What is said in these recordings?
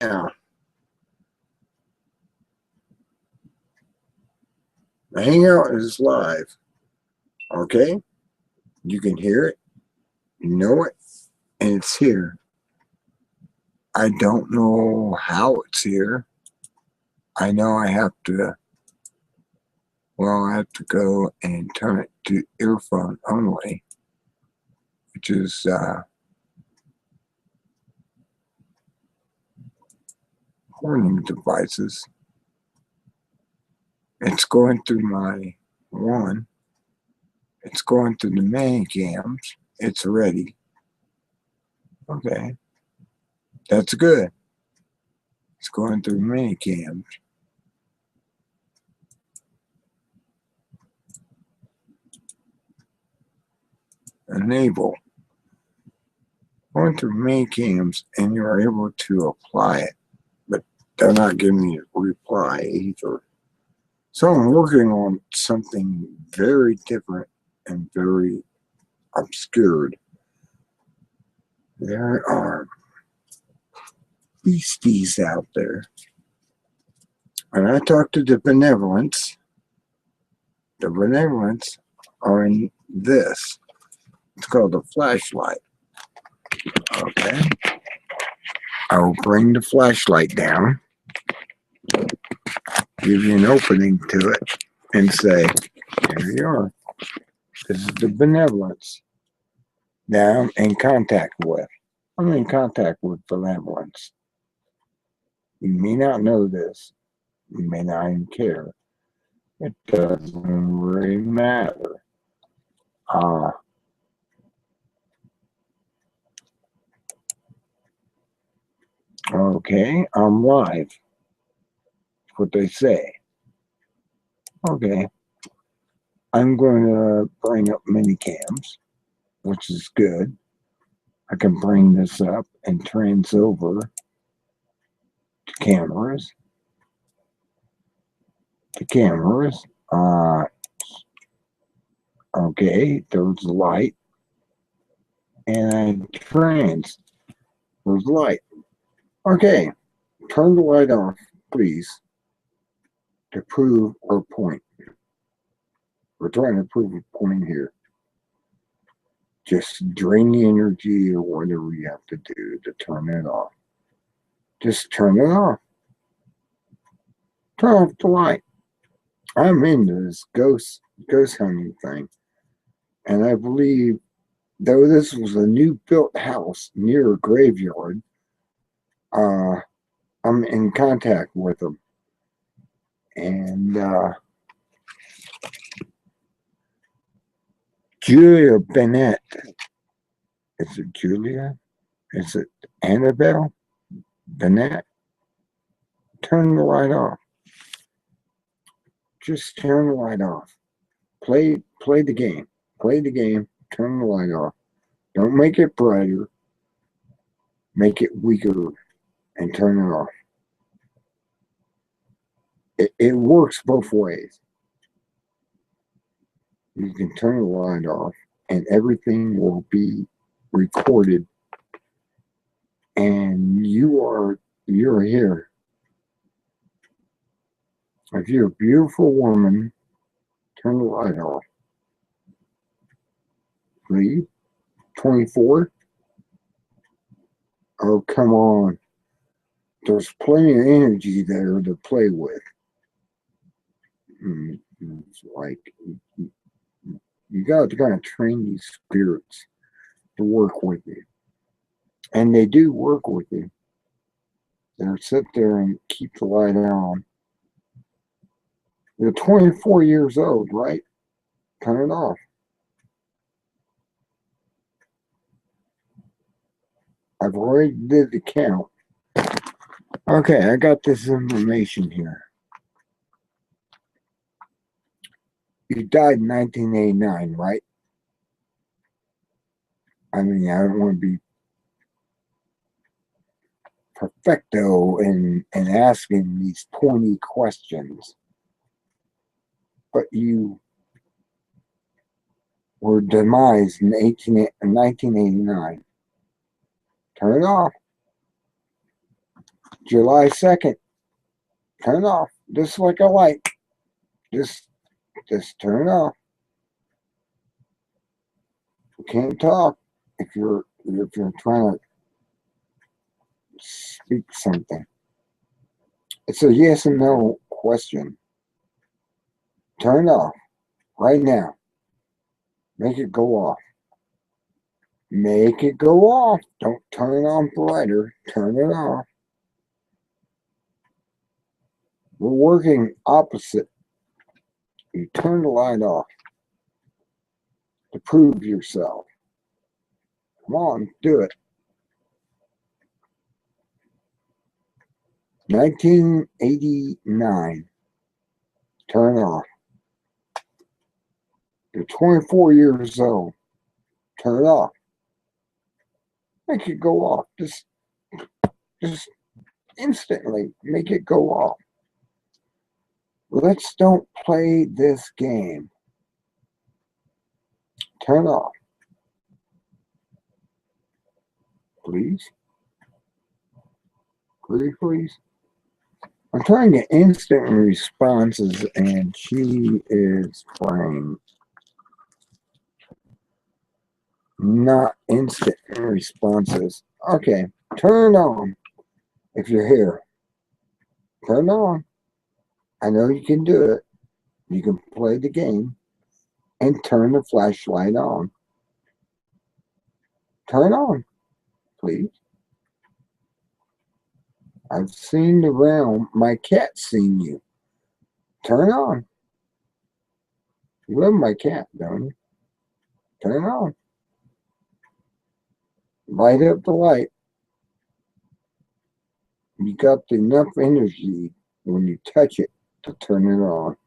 Now, the Hangout is live, okay? You can hear it, you know it, and it's here. I don't know how it's here. I know I have to go and turn it to earphone only, which is warning devices. It's going through my one. It's going through the main cams. It's ready. Okay. That's good. It's going through many cams. Enable. Going through main cams and you're able to apply it. But they're not giving me a reply either. So I'm working on something very different and very obscured. There are beasties out there. And I talked to the benevolence. The benevolence are in this. It's called a flashlight. Okay. I will bring the flashlight down, give you an opening to it, and say, here you are. This is the benevolence that I'm in contact with. I'm in contact with benevolence. You may not know this. You may not even care. It doesn't really matter. Okay, I'm live. That's what they say. Okay. I'm going to bring up mini cams, which is good. I can bring this up and trans over to cameras. Okay, there's the light. And trans. There's light. Okay, turn the light off, please, to prove our point. We're trying to prove a point here. Just drain the energy or whatever you have to do to turn it off. Just turn it off. Turn off the light. I'm into this ghost hunting thing. And I believe, though this was a new built house near a graveyard, I'm in contact with them. And Julia Bennett. Is it Julia? Is it Annabelle Bennett? Turn the light off. Just turn the light off. Play the game. Play the game. Turn the light off. Don't make it brighter. Make it weaker and turn it off. It works both ways. You can turn the light off and everything will be recorded. And you're here. If you're a beautiful woman, turn the light off. 3, 24. Oh, come on. There's plenty of energy there to play with. It's like, you got to kind of train these spirits to work with you. And they do work with you. They'll sit there and keep the light on. You're 24 years old, right? Turn it off. I've already did the count. Okay, I got this information here. You died in 1989, right? I mean, I don't want to be perfecto in asking these pointy questions. But you were demised in 1989. Turn it off. July 2nd. Turn it off. Just like a light. Just turn it off. You can't talk if you're trying to speak something. It's a yes and no question. Turn it off right now. Make it go off. Make it go off. Don't turn it on brighter. Turn it off. We're working opposite. You turn the light off to prove yourself. Come on, do it. 1989. Turn off. You're 24 years old. Turn it off. Make it go off. Just instantly make it go off. Let's don't play this game. Turn off. Please. Please, please. I'm trying to get instant responses and she is playing not instant responses. Okay, turn on if you're here. Turn on. I know you can do it. You can play the game and turn the flashlight on. Turn on, please. I've seen the realm. My cat's seen you. Turn on. You love my cat, don't you? Turn on. Light up the light. You got enough energy when you touch it to turn it on.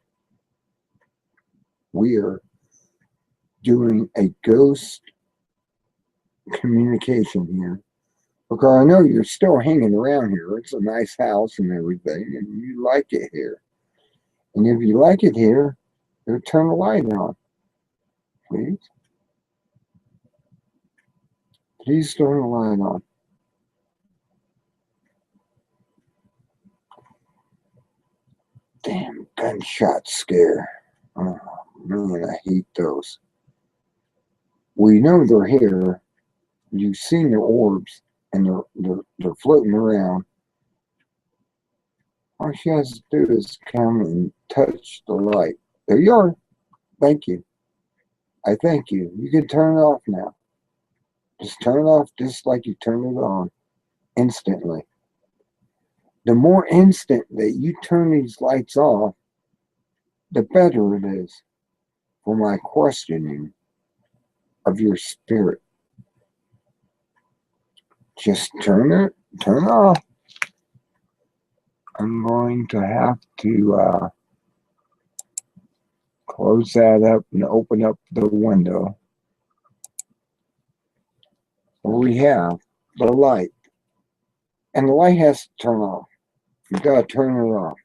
We are doing a ghost communication here. Because I know you're still hanging around here. It's a nice house and everything, and you like it here. And if you like it here, you'll turn the light on. Please. Please turn the light on. Damn gunshot scare. Oh man, I hate those. We know they're here. You've seen the orbs and they're floating around. All she has to do is come and touch the light. There you are. Thank you. I thank you. You can turn it off now. Just turn it off just like you turn it on instantly. The more instant that you turn these lights off, the better it is for my questioning of your spirit. Just turn it off. I'm going to have to close that up and open up the window. We have the light. And the light has to turn off. You gotta turn it off.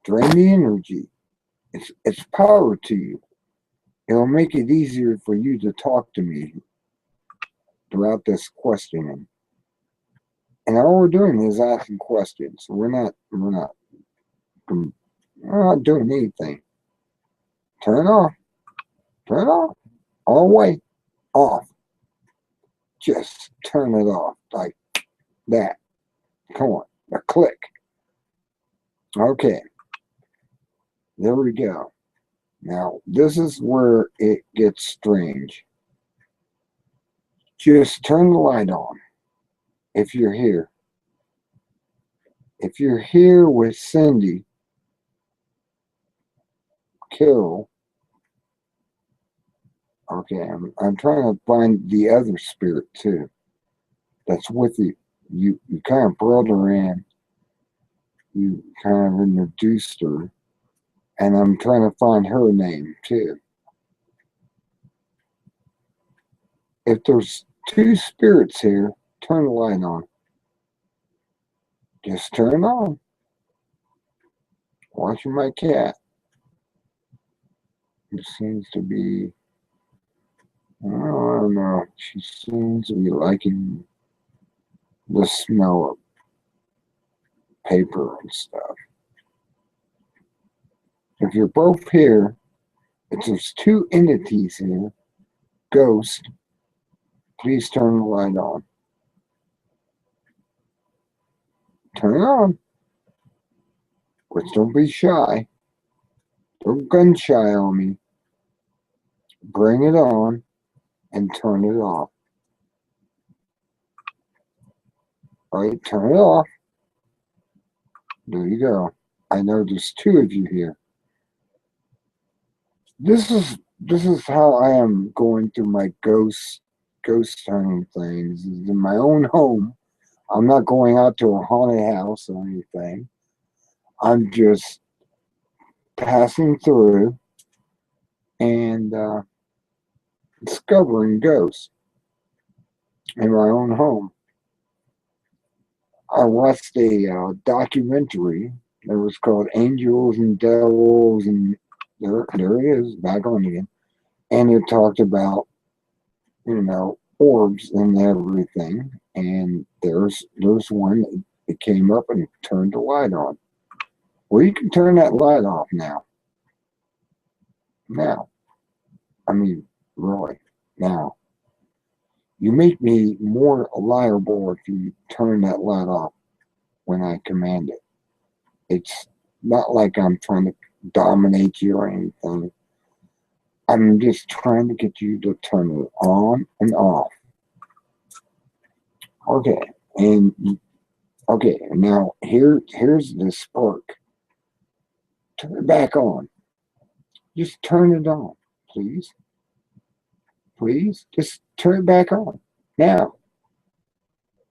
Drain the energy. It's power to you. It'll make it easier for you to talk to me throughout this questioning. And all we're doing is asking questions. We're not doing anything. Turn it off. Turn it off. All the way off. Just turn it off like that. Come on. A click. Okay. There we go. Now, this is where it gets strange. Just turn the light on if you're here. If you're here with Cindy, Carol, okay, I'm trying to find the other spirit too that's with you. You kind of brought her in. You kind of introduced her. And I'm trying to find her name too. If there's two spirits here, turn the light on. Just turn it on. Watching my cat. It seems to be, I don't know, she seems to be liking the smell paper and stuff. If you're both here, if there's two entities here, ghost, please turn the light on. Turn it on. But don't be shy. Don't gun shy on me. Bring it on and turn it off. All right, turn it off. There you go. I know there's two of you here. This is how I am going through my ghost hunting things. In my own home. I'm not going out to a haunted house or anything. I'm just passing through and discovering ghosts in my own home. I watched a documentary that was called Angels and Devils, and there it is, back on again. And it talked about, orbs and everything. And there's one that came up and turned the light on. Well, you can turn that light off now. Now. I mean, really, now. You make me more liable if you turn that light off when I command it. It's not like I'm trying to dominate you or anything. I'm just trying to get you to turn it on and off. Okay, and now here's the spark. Turn it back on. Just turn it on, please. Please, just turn it back on. Now,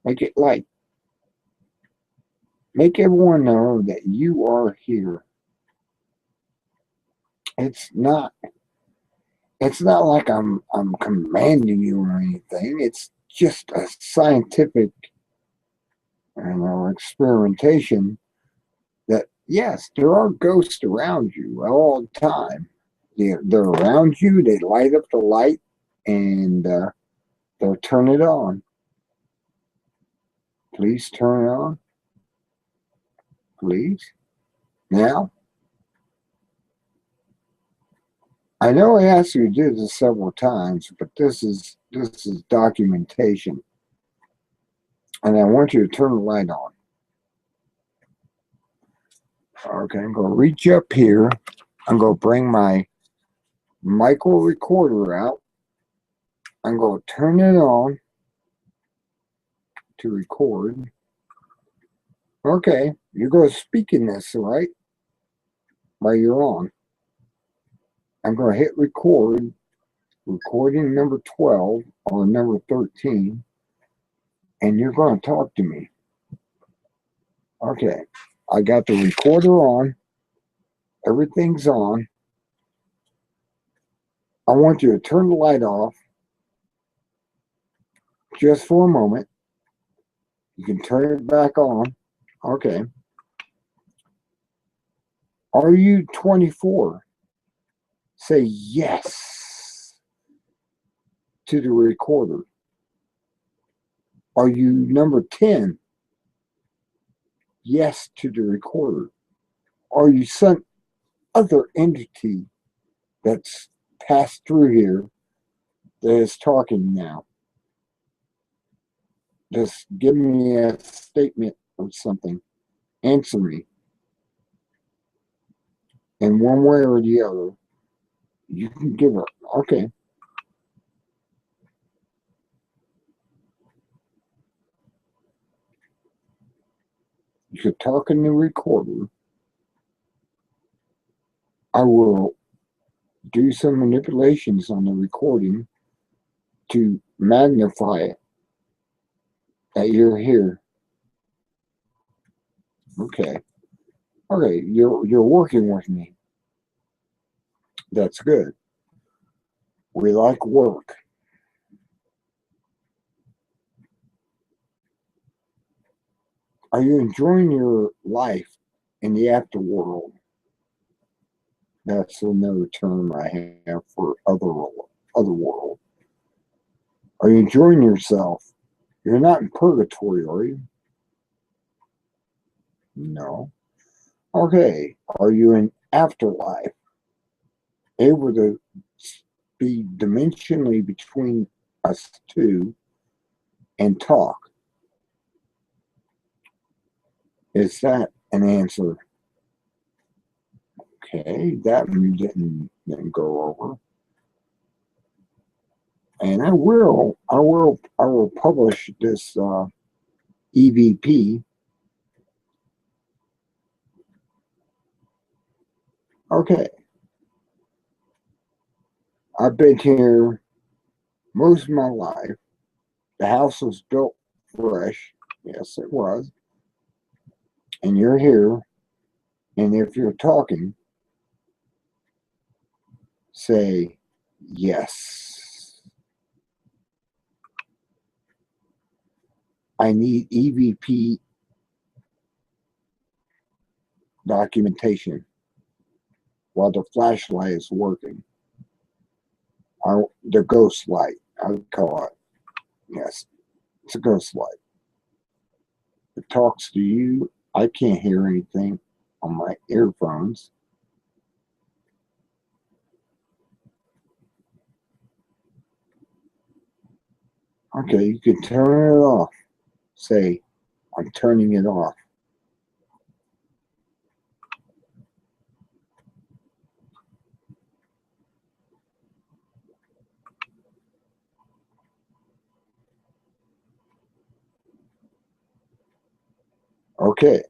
make it light. Make everyone know that you are here. It's not like I'm commanding you or anything. It's just a scientific, experimentation that, yes, there are ghosts around you all the time. They're around you. They light up the light, and they'll turn it on. Please turn it on. Please. Now. I know I asked you to do this several times, but this is documentation. And I want you to turn the light on. Okay, I'm going to reach up here. I'm going to bring my micro recorder out. I'm going to turn it on to record. Okay, you're going to speak in this, right? While you're on. I'm going to hit record. Recording number 12 or number 13. And you're going to talk to me. Okay, I got the recorder on. Everything's on. I want you to turn the light off just for a moment. You can turn it back on. Okay. Are you 24? Say yes to the recorder. Are you number 10? Yes to the recorder. Are you some other entity that's passed through here that is talking now? Just give me a statement or something. Answer me. In one way or the other. You can give it. Okay. You could talk in the recorder. I will do some manipulations on the recording to magnify it that you're here. Okay. Okay, you're working with me. That's good. We like work. Are you enjoying your life in the afterworld? That's another term I have for other world. Are you enjoying yourself? You're not in purgatory, are you? No. Okay. Are you in afterlife able to be dimensionally between us two and talk? Is that an answer? Okay, that didn't go over. And I will publish this EVP. Okay, I've been here most of my life. The house was built fresh. Yes, it was. And you're here. And if you're talking, say yes. I need EVP documentation while the flashlight is working. The ghost light, I would call it. Yes, it's a ghost light. It talks to you. I can't hear anything on my earphones. Okay, you can turn it off. Say, I'm turning it off. Okay,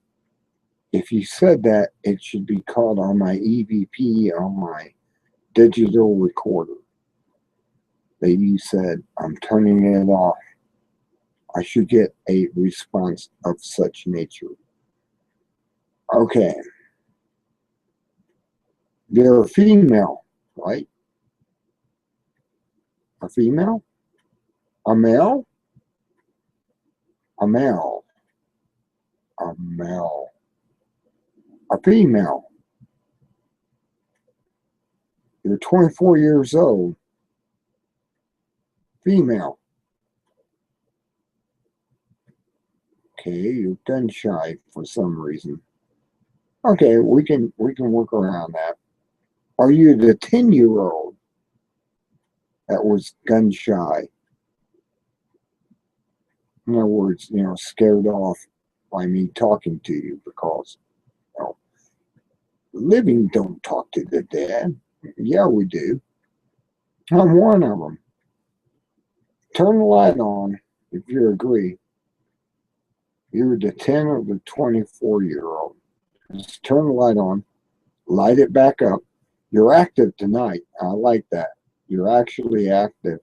if you said that, it should be called on my EVP on my digital recorder. That you said, I'm turning it off. I should get a response of such nature. Okay, they're a female, right? A female? A male? A male. A male. A female. You're 24 years old. Female. Okay, you're gun shy for some reason. Okay, we can work around that. Are you the 10-year-old that was gun shy? In other words, scared off by me talking to you because living don't talk to the dead. Yeah, we do. I'm one of them. Turn the light on if you agree. You're the 10 or the 24-year-old. Just turn the light on, light it back up. You're active tonight. I like that. You're actually active.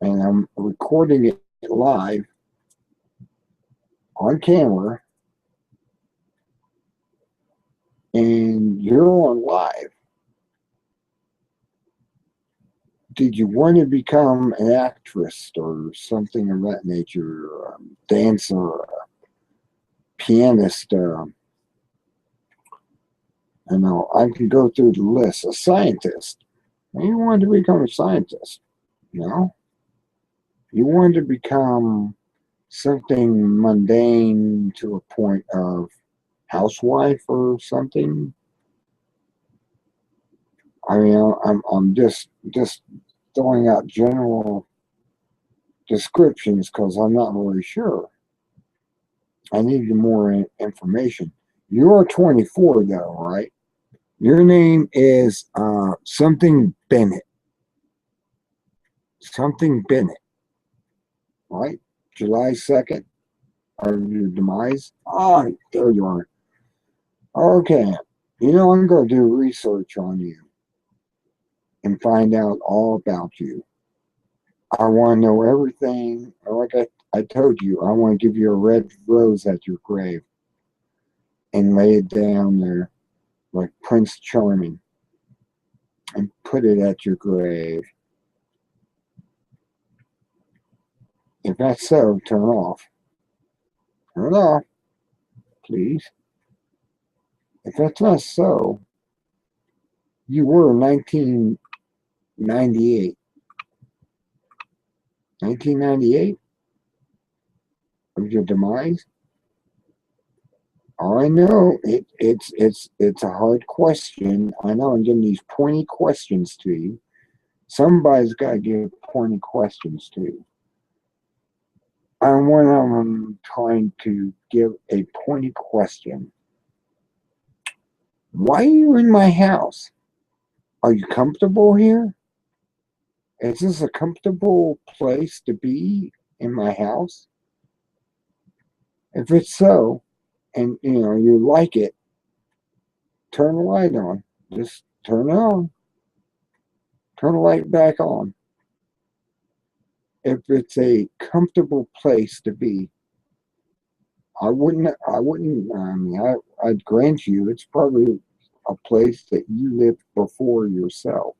And I'm recording it live on camera. And you're on live. Did you want to become an actress or something of that nature, or a dancer, a pianist? I can go through the list. A scientist. You wanted to become a scientist, no? You wanted to become something mundane to a point of housewife or something. I mean, I'm just throwing out general descriptions because I'm not really sure. I need more information. You're 24 though, right? Your name is something Bennett. Something Bennett, right? July 2nd of your demise. Ah, there you are. Okay. I'm going to do research on you and find out all about you. I want to know everything. Like I told you, I want to give you a red rose at your grave and lay it down there like Prince Charming and put it at your grave. If that's so, turn off. Turn it off, please. If that's not so, you were 1998. 1998 of your demise? I know it's a hard question. I know I'm giving these pointy questions to you. Somebody's got to give pointy questions to you. I'm one of them trying to give a pointy question. Why are you in my house? Are you comfortable here? Is this a comfortable place to be in my house? If it's so, and you like it, turn the light on. Just turn it on. Turn the light back on. If it's a comfortable place to be, I'd grant you it's probably a place that you lived before yourself.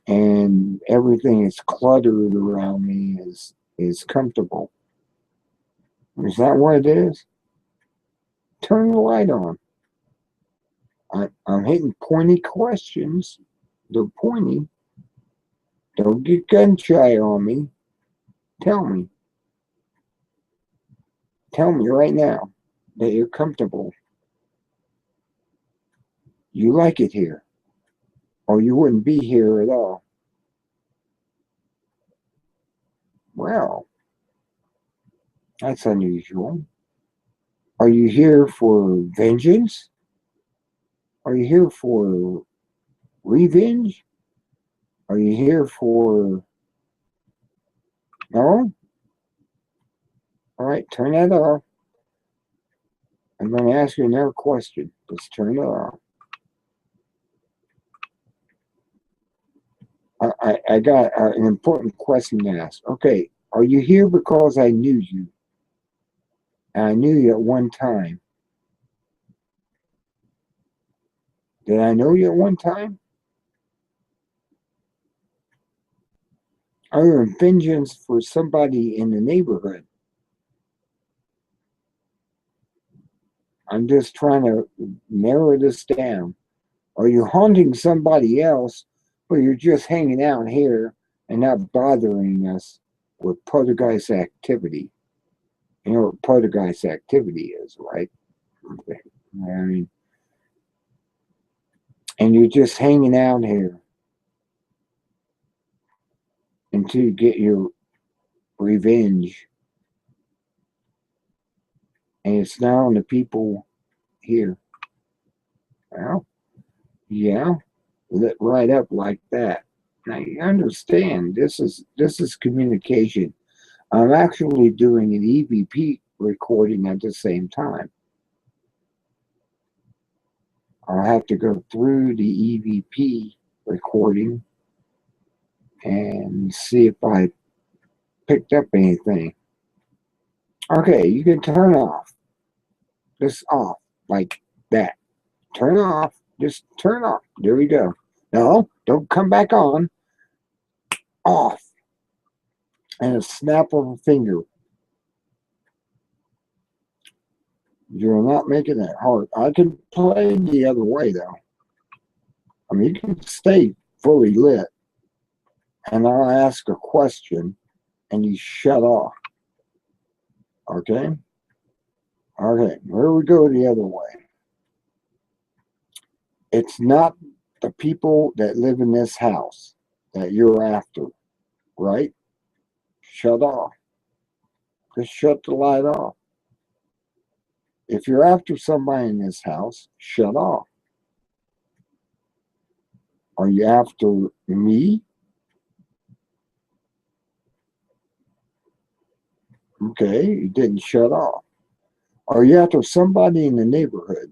And everything is cluttered around me is comfortable. Is that what it is? Turn the light on. I'm hitting pointy questions. They're pointy. Don't get gun shy on me. Tell me. Tell me right now that you're comfortable. You like it here. Or you wouldn't be here at all. Well, that's unusual. Are you here for vengeance? Are you here for revenge? Are you here for... No? All right, turn that off. I'm going to ask you another question. Just turn it off. I got an important question to ask. Okay, are you here because I knew you? And I knew you at one time. Did I know you at one time? Are you in vengeance for somebody in the neighborhood? I'm just trying to narrow this down. Are you haunting somebody else, or you're just hanging out here and not bothering us with poltergeist activity? You know what poltergeist activity is, right? Okay. I mean, and you're just hanging out here until you get your revenge. And it's not on the people here. Well, yeah, lit right up like that. Now you understand this is communication. I'm actually doing an EVP recording at the same time. I'll have to go through the EVP recording and see if I picked up anything. Okay, you can turn off. Just off like that. Turn off. Just turn off. There we go. No, don't come back on. Off. And a snap of a finger. You're not making it hard. I can play the other way though. I mean, you can stay fully lit, and I'll ask a question, and you shut off. Okay? Okay, here we go the other way. It's not the people that live in this house that you're after, right? Shut off. Just shut the light off. If you're after somebody in this house, shut off. Are you after me? Okay, you didn't shut off. Are you after somebody in the neighborhood?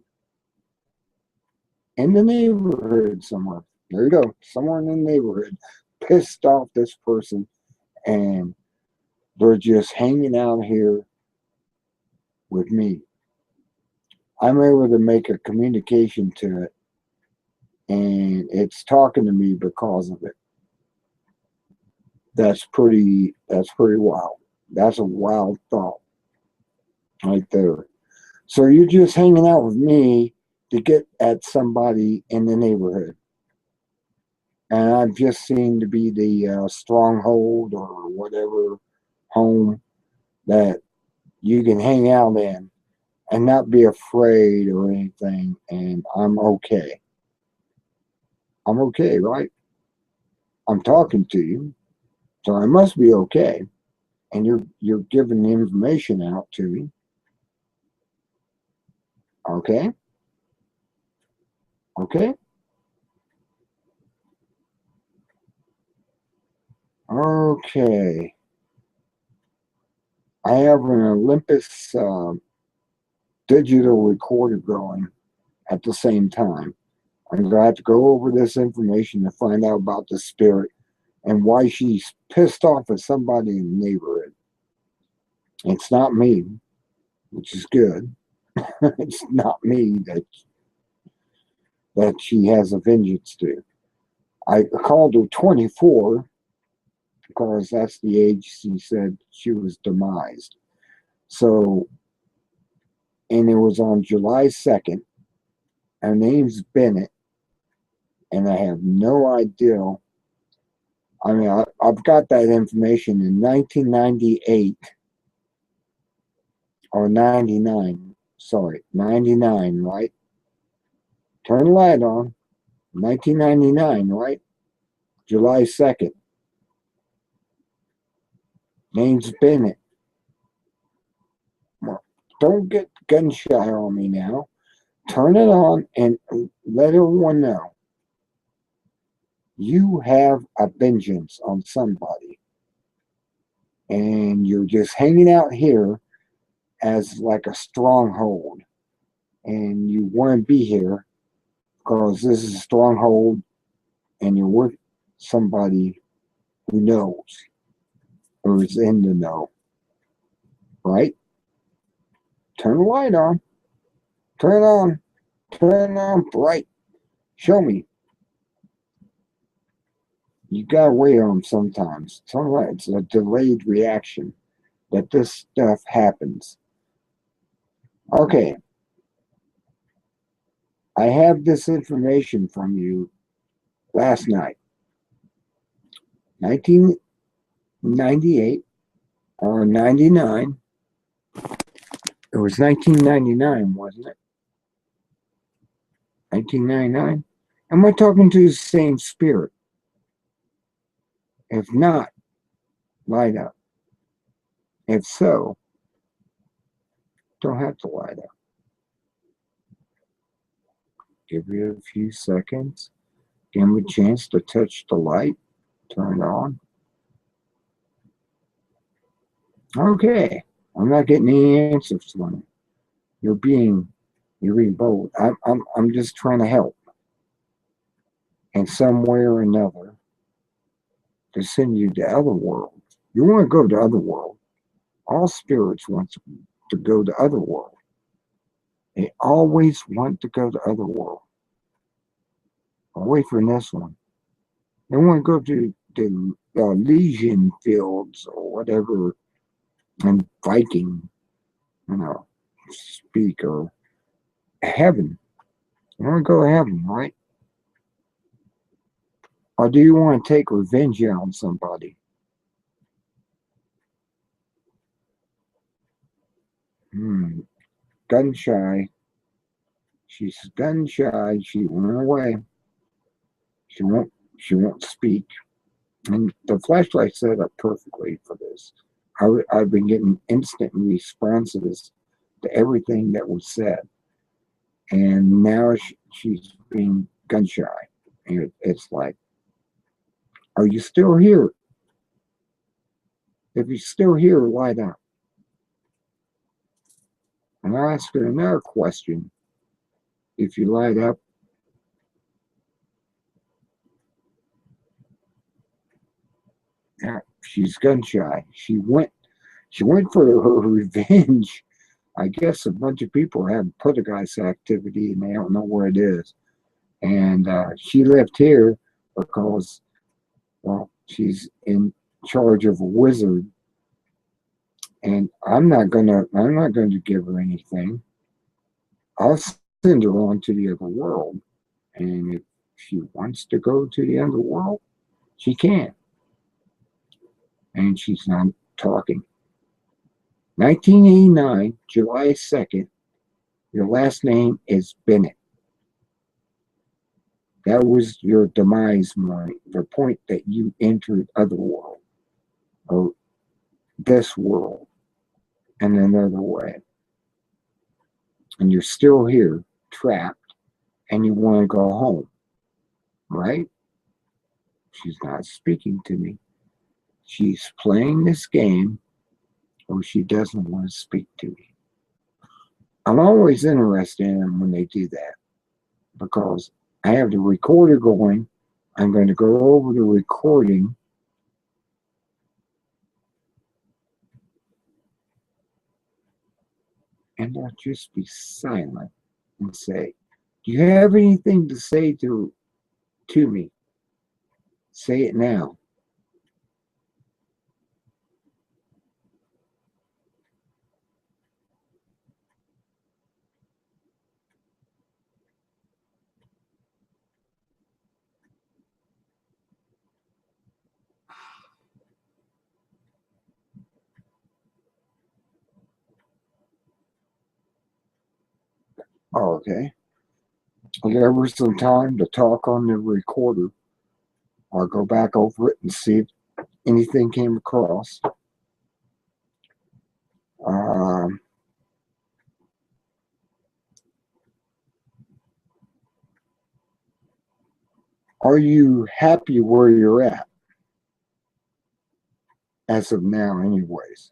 In the neighborhood somewhere. There you go. Somewhere in the neighborhood. Pissed off this person, and they're just hanging out here with me. I'm able to make a communication to it, and it's talking to me because of it. That's pretty wild. That's a wild thought right there. So you're just hanging out with me to get at somebody in the neighborhood. And I've just seemed to be the stronghold or whatever home that you can hang out in and not be afraid or anything, and I'm okay. I'm okay, right? I'm talking to you, so I must be okay. And you're giving the information out to me. Okay? Okay? Okay. I have an Olympus digital recorder going at the same time. I'm going to have to go over this information to find out about the spirit and why she's pissed off at somebody in the neighborhood. It's not me, which is good. It's not me that she has a vengeance to. I called her 24 because that's the age she said she was demised. So, and it was on July 2nd. Her name's Bennett, and I have no idea. I mean, I've got that information in 1998 or 99. Sorry, 99, right? Turn the light on. 1999, right? July 2nd. Name's Bennett. Well, don't get gun shy on me now. Turn it on and let everyone know you have a vengeance on somebody. And you're just hanging out here as like a stronghold. And you want to be here because this is a stronghold and you're with somebody who knows or is in the know. Right? Turn the light on. Turn it on. Turn it on bright. Show me. You gotta wait on them sometimes. Sometimes it's a delayed reaction that this stuff happens. Okay. I have this information from you last night. 1998 or 99. It was 1999, wasn't it? 1999? Am I talking to the same spirit? If not, light up. If so, don't have to light up. Give you a few seconds. Give them a chance to touch the light. Turn it on. Okay. I'm not getting any answers from it. You're being bold. I'm just trying to help in some way or another to send you to other world. You want to go to other world. All spirits want to go to other world. They always want to go to other world. Away from this one. They want to go to the Elysian fields or whatever, and Viking, speak, or heaven. You want to go to heaven, right? Or do you want to take revenge on somebody? Gun shy. She's gun shy. She went away. She won't speak. And the flashlight set up perfectly for this. I've been getting instant responses to everything that was said. And now she's being gun shy. And it's like, are you still here? If you're still here, light up. And I'll ask her another question. If you light up, yeah, she's gun shy. She went for her revenge. I guess a bunch of people have poltergeist activity and they don't know where it is. And she left here because, well, she's in charge of a wizard. And I'm not going to give her anything. I'll send her on to the other world. And if she wants to go to the other world, she can. And she's not talking. 1989, July 2nd, Your last name is Bennett. That was your demise point, the point that you entered otherworld, or this world, in another way. And you're still here, trapped, and you want to go home, right? She's not speaking to me. She's playing this game, or she doesn't want to speak to me. I'm always interested in them when they do that, because I have the recorder going. I'm going to go over the recording. And I'll just be silent and say, do you have anything to say to me? Say it now. Oh, okay. I'll give her some time to talk on the recorder. I'll go back over it and see if anything came across. Um, are you happy where you're at? As of now, anyways.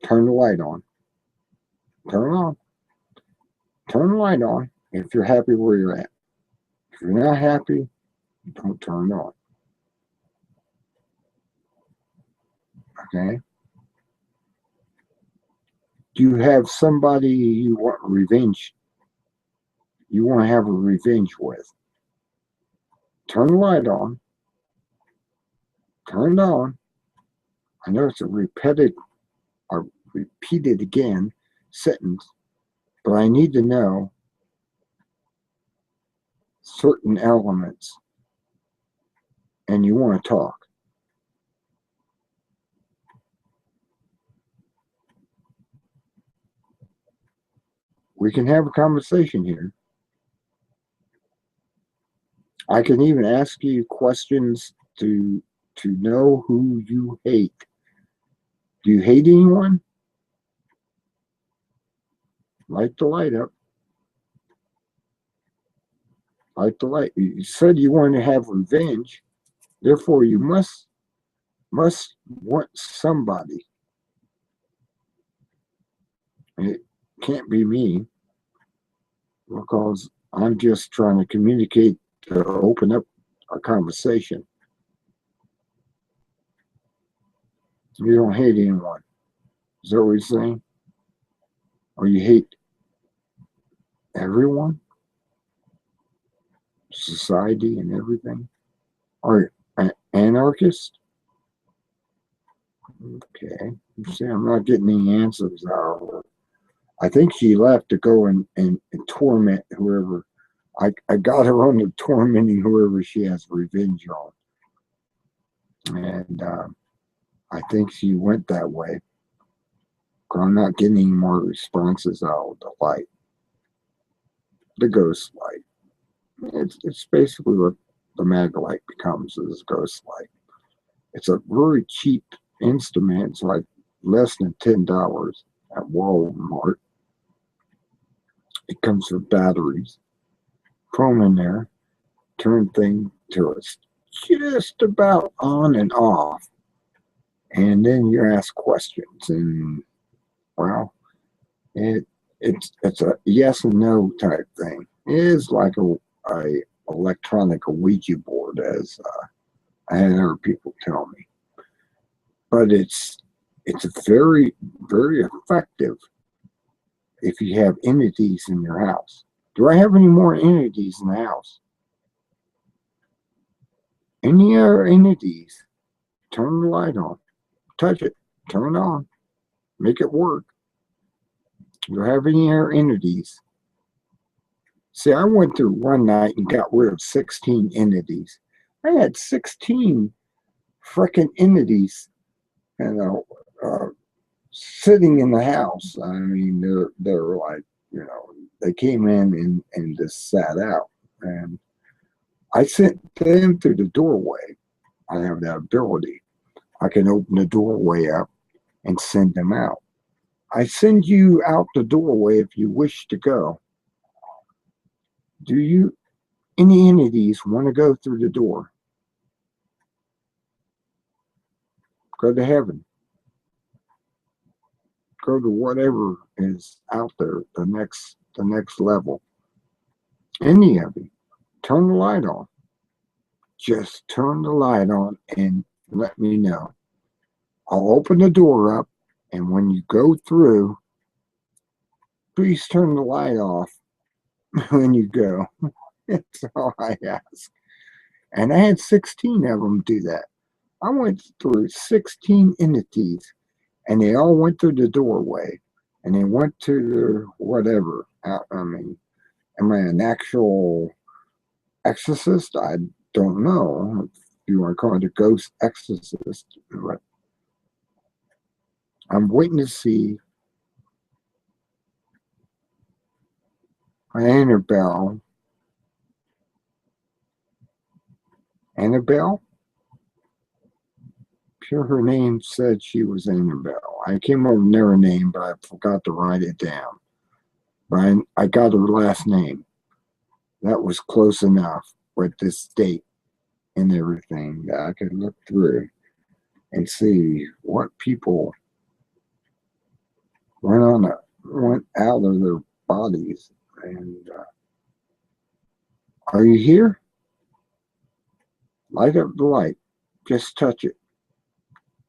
Turn the light on. Turn it on. Turn the light on if you're happy where you're at. If you're not happy, don't turn it on. Okay? Do you have somebody you want revenge? You want to have a revenge with? Turn the light on. Turn it on. I know it's a repeated again sentence, but I need to know certain elements, and you want to talk. We can have a conversation here. I can even ask you questions to know who you hate. Do you hate anyone? Light the light up. Light the light. You said you want to have revenge, therefore you must want somebody. It can't be me, because I'm just trying to communicate to open up a conversation. You don't hate anyone. Is that what you're saying? Or you hate everyone? Society and everything? Or an anarchist? Okay. You see, I'm not getting any answers out of her. I think she left to go and torment whoever. I got her on to tormenting whoever she has revenge on. And I think she went that way. I'm not getting any more responses out of the light. The ghost light. It's basically what the mag light becomes, is ghost light. It's a very cheap instrument. It's like less than $10 at Walmart. It comes with batteries. Chrome in there. Turn thing to it's just about on and off. And then you ask questions, and well, it's a yes and no type thing. It is like a electronic Ouija board, as I had other people tell me. But it's very, very effective if you have entities in your house. Do I have any more entities in the house? Any other entities? Turn the light on. Touch it. Turn it on. Make it work. Do I have any other entities? See, I went through one night and got rid of 16 entities. I had 16 freaking entities, sitting in the house. I mean, they're like, they came in and just sat out. And I sent them through the doorway. I have that ability. I can open the doorway up and send them out. I send you out the doorway if you wish to go. Do you, any entities, want to go through the door? Go to heaven. Go to whatever is out there, the next level. Any of you. Turn the light on. Just turn the light on and let me know. I'll open the door up, and when you go through, please turn the light off when you go. That's all I ask. And I had 16 of them do that. I went through 16 entities, and they all went through the doorway, and they went to the whatever. I mean, am I an actual exorcist? I don't know if you want to call it a ghost exorcist, but I'm waiting to see Annabelle. Annabelle? Sure, her name said she was Annabelle. I came up with her name, but I forgot to write it down. But I got her last name. That was close enough with this date and everything that I could look through and see what people went out of their bodies. And are you here? Light up the light. Just touch it.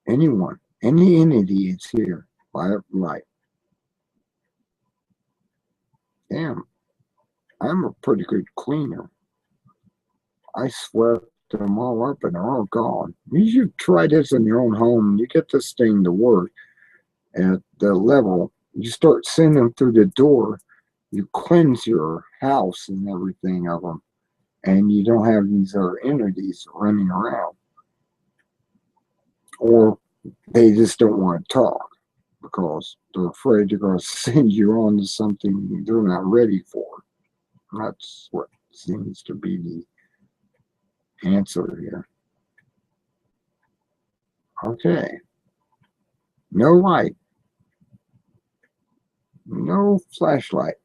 Anyone, any entity is here. Light up the light. Damn, I'm a pretty good cleaner. I swept them all up and they're all gone. You should try this in your own home. You get this thing to work at the level. You start sending them through the door. You cleanse your house and everything of them. And you don't have these other entities running around. Or they just don't want to talk because they're afraid they're going to send you on to something they're not ready for. That's what seems to be the answer here. Okay. No light. No flashlight.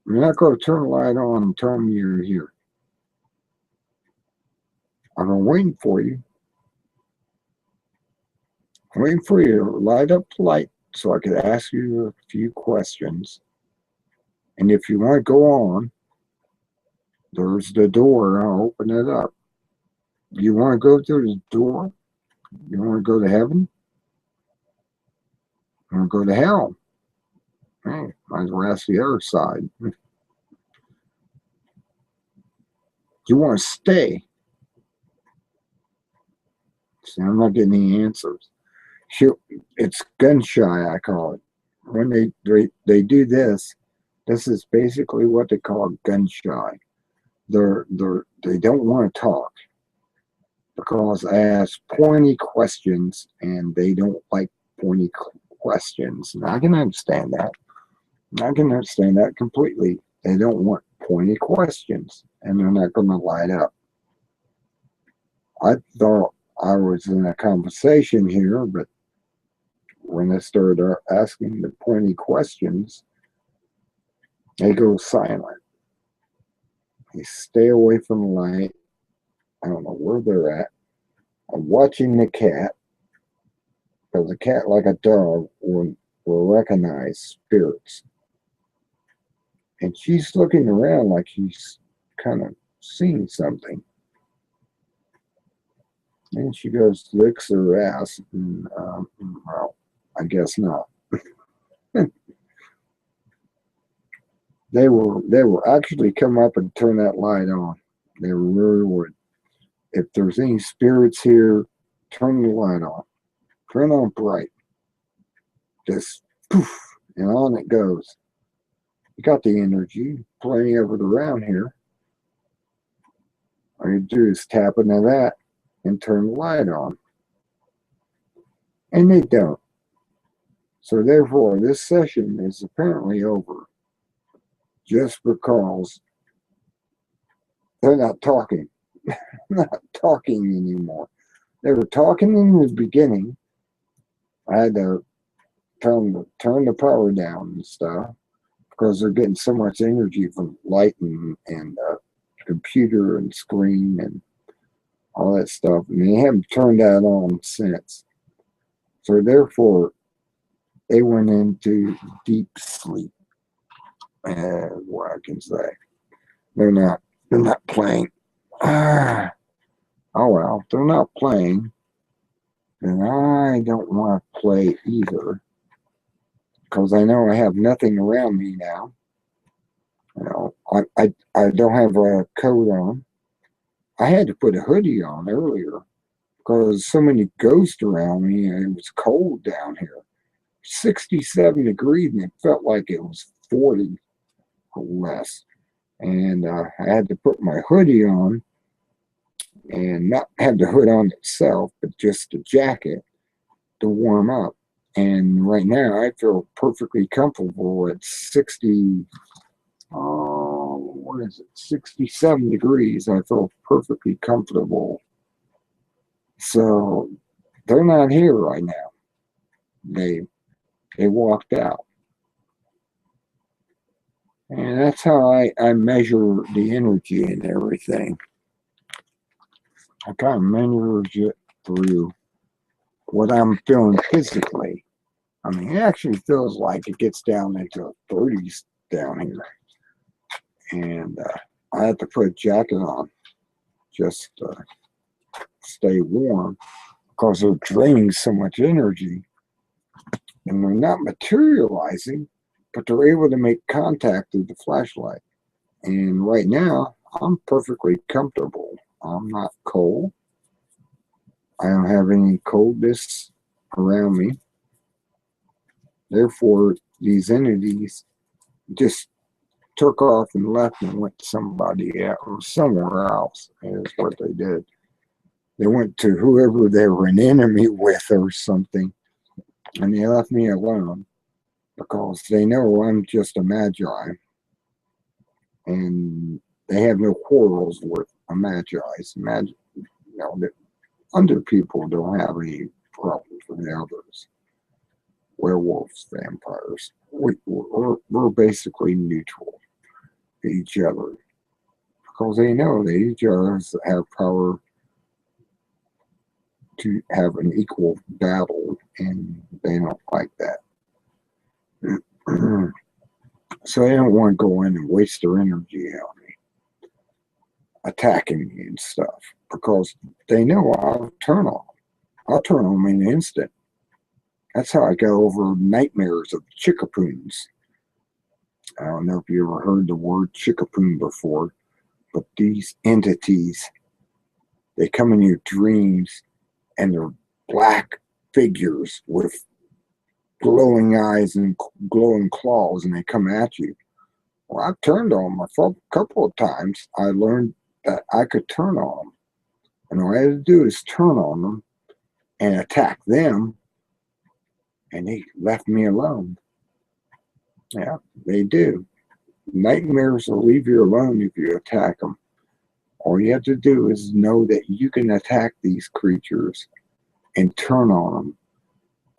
You're not going to turn the light on and tell me you're here. I've been waiting for you. I'm waiting for you to light up the light so I could ask you a few questions. And if you want to go on, there's the door. I'll open it up. You want to go through the door? You want to go to heaven? You want to go to hell? Hey, might as well ask the other side. Do you want to stay? See, I'm not getting any answers. It's gun shy, I call it. When they do this, this is basically what they call gun shy. They don't want to talk because I ask pointy questions and they don't like pointy questions. And I can understand that. I can understand that completely. They don't want pointy questions and they're not going to light up. I thought I was in a conversation here, but when I started asking the pointy questions, they go silent. They stay away from the light. I don't know where they're at. I'm watching the cat, because a cat, like a dog, will recognize spirits. And she's looking around like she's kind of seeing something. And she goes, licks her ass, and well, I guess not. They will actually come up and turn that light on. They really would. If there's any spirits here, turn the light on. Turn on bright. Just poof, and on it goes. You got the energy, plenty of it around here. All you do is tap into that and turn the light on. And they don't. So therefore, this session is apparently over. just because they're not talking. Not talking anymore. They were talking in the beginning. I had to turn the power down and stuff because they're getting so much energy from light and computer and screen and all that stuff, and they haven't turned that on since. So therefore, they went into deep sleep. What I can say, they're not playing. Oh well, if they're not playing, then I don't want to play either, because I know I have nothing around me now. You know, I don't have a coat on. I had to put a hoodie on earlier because so many ghosts around me, and it was cold down here. 67 degrees, and it felt like it was 40 or less. And I had to put my hoodie on, and not have the hood on itself, but just the jacket to warm up. And right now, I feel perfectly comfortable at 67 degrees. I feel perfectly comfortable. So they're not here right now. They walked out. And that's how I measure the energy and everything. I kind of measure it through what I'm feeling physically. I mean, it actually feels like it gets down into the 30s down here. And I have to put a jacket on just to stay warm because they're draining so much energy. And they're not materializing, but they're able to make contact through the flashlight. And right now, I'm perfectly comfortable. I'm not cold. I don't have any coldness around me. Therefore, these entities just took off and left and went to somebody else or somewhere else, is what they did. They went to whoever they were an enemy with or something, and they left me alone because they know I'm just a magi, and they have no quarrels with a magi's. The under people don't have any problems with the others. Werewolves, vampires, we're basically neutral to each other because they know that each other have power to have an equal battle, and they don't like that. So they don't want to go in and waste their energy on me, attacking me and stuff, because they know I'll turn on them. I'll turn on them in an instant. That's how I go over nightmares of chickapoons. I don't know if you ever heard the word chickapoon before, but these entities, they come in your dreams and they're black figures with glowing eyes and glowing claws, and they come at you. Well, I've turned on them a couple of times. I learned that I could turn on them. And all I had to do is turn on them and attack them, and they left me alone. Yeah, they do. Nightmares will leave you alone if you attack them. All you have to do is know that you can attack these creatures and turn on them,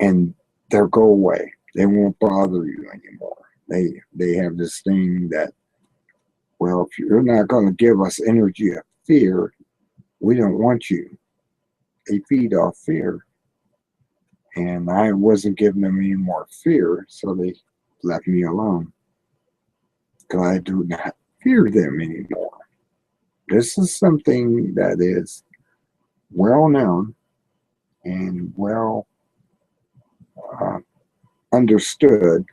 and they'll go away. They won't bother you anymore. They have this thing that, well, if you're not going to give us energy of fear, we don't want you. They feed off fear. And I wasn't giving them any more fear, so they left me alone. Because I do not fear them anymore. This is something that is well known and well understood,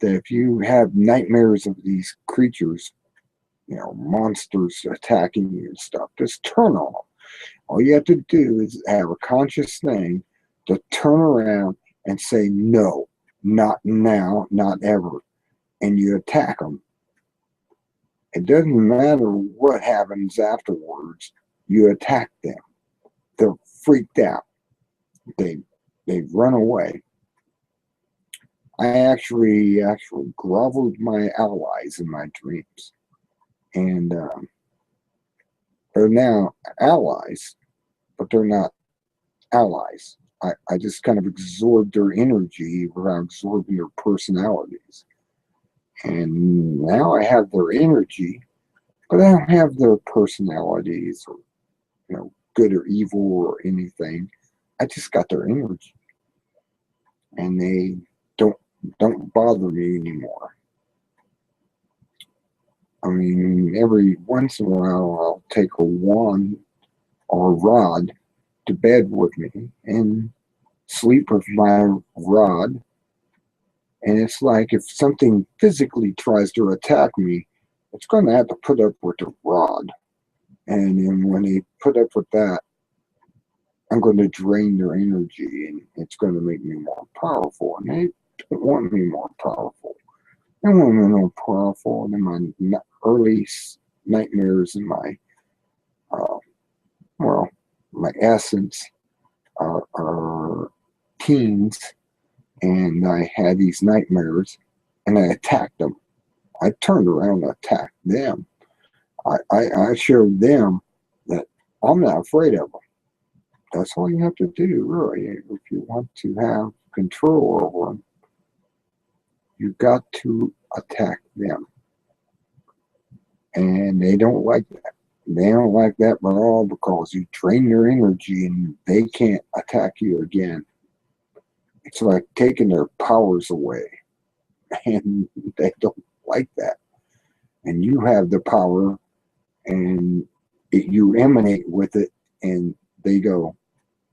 that if you have nightmares of these creatures, monsters attacking you and stuff, just turn on them. All you have to do is have a conscious thing to turn around and say, no, not now, not ever. And you attack them. It doesn't matter what happens afterwards. You attack them. They're freaked out. They run away. I actually groveled my allies in my dreams, and they're now allies, but they're not allies. I just kind of absorbed their energy without absorbing their personalities. And now I have their energy, but I don't have their personalities or, good or evil or anything. I just got their energy. And they don't don't bother me anymore. I mean, every once in a while I'll take a wand or rod to bed with me and sleep with my rod. And it's like if something physically tries to attack me, it's going to have to put up with the rod. And then when they put up with that, I'm going to drain their energy and it's going to make me more powerful. And they don't want me more powerful. They want me more powerful than my early nightmares and my, uh, well, my essence are teens. And I had these nightmares and I attacked them. I turned around and attacked them. I showed them that I'm not afraid of them. That's all you have to do, really. If you want to have control over them, you've got to attack them. And they don't like that. They don't like that at all because you drain their energy and they can't attack you again. It's like taking their powers away. And they don't like that. And you have the power and you emanate with it and they go,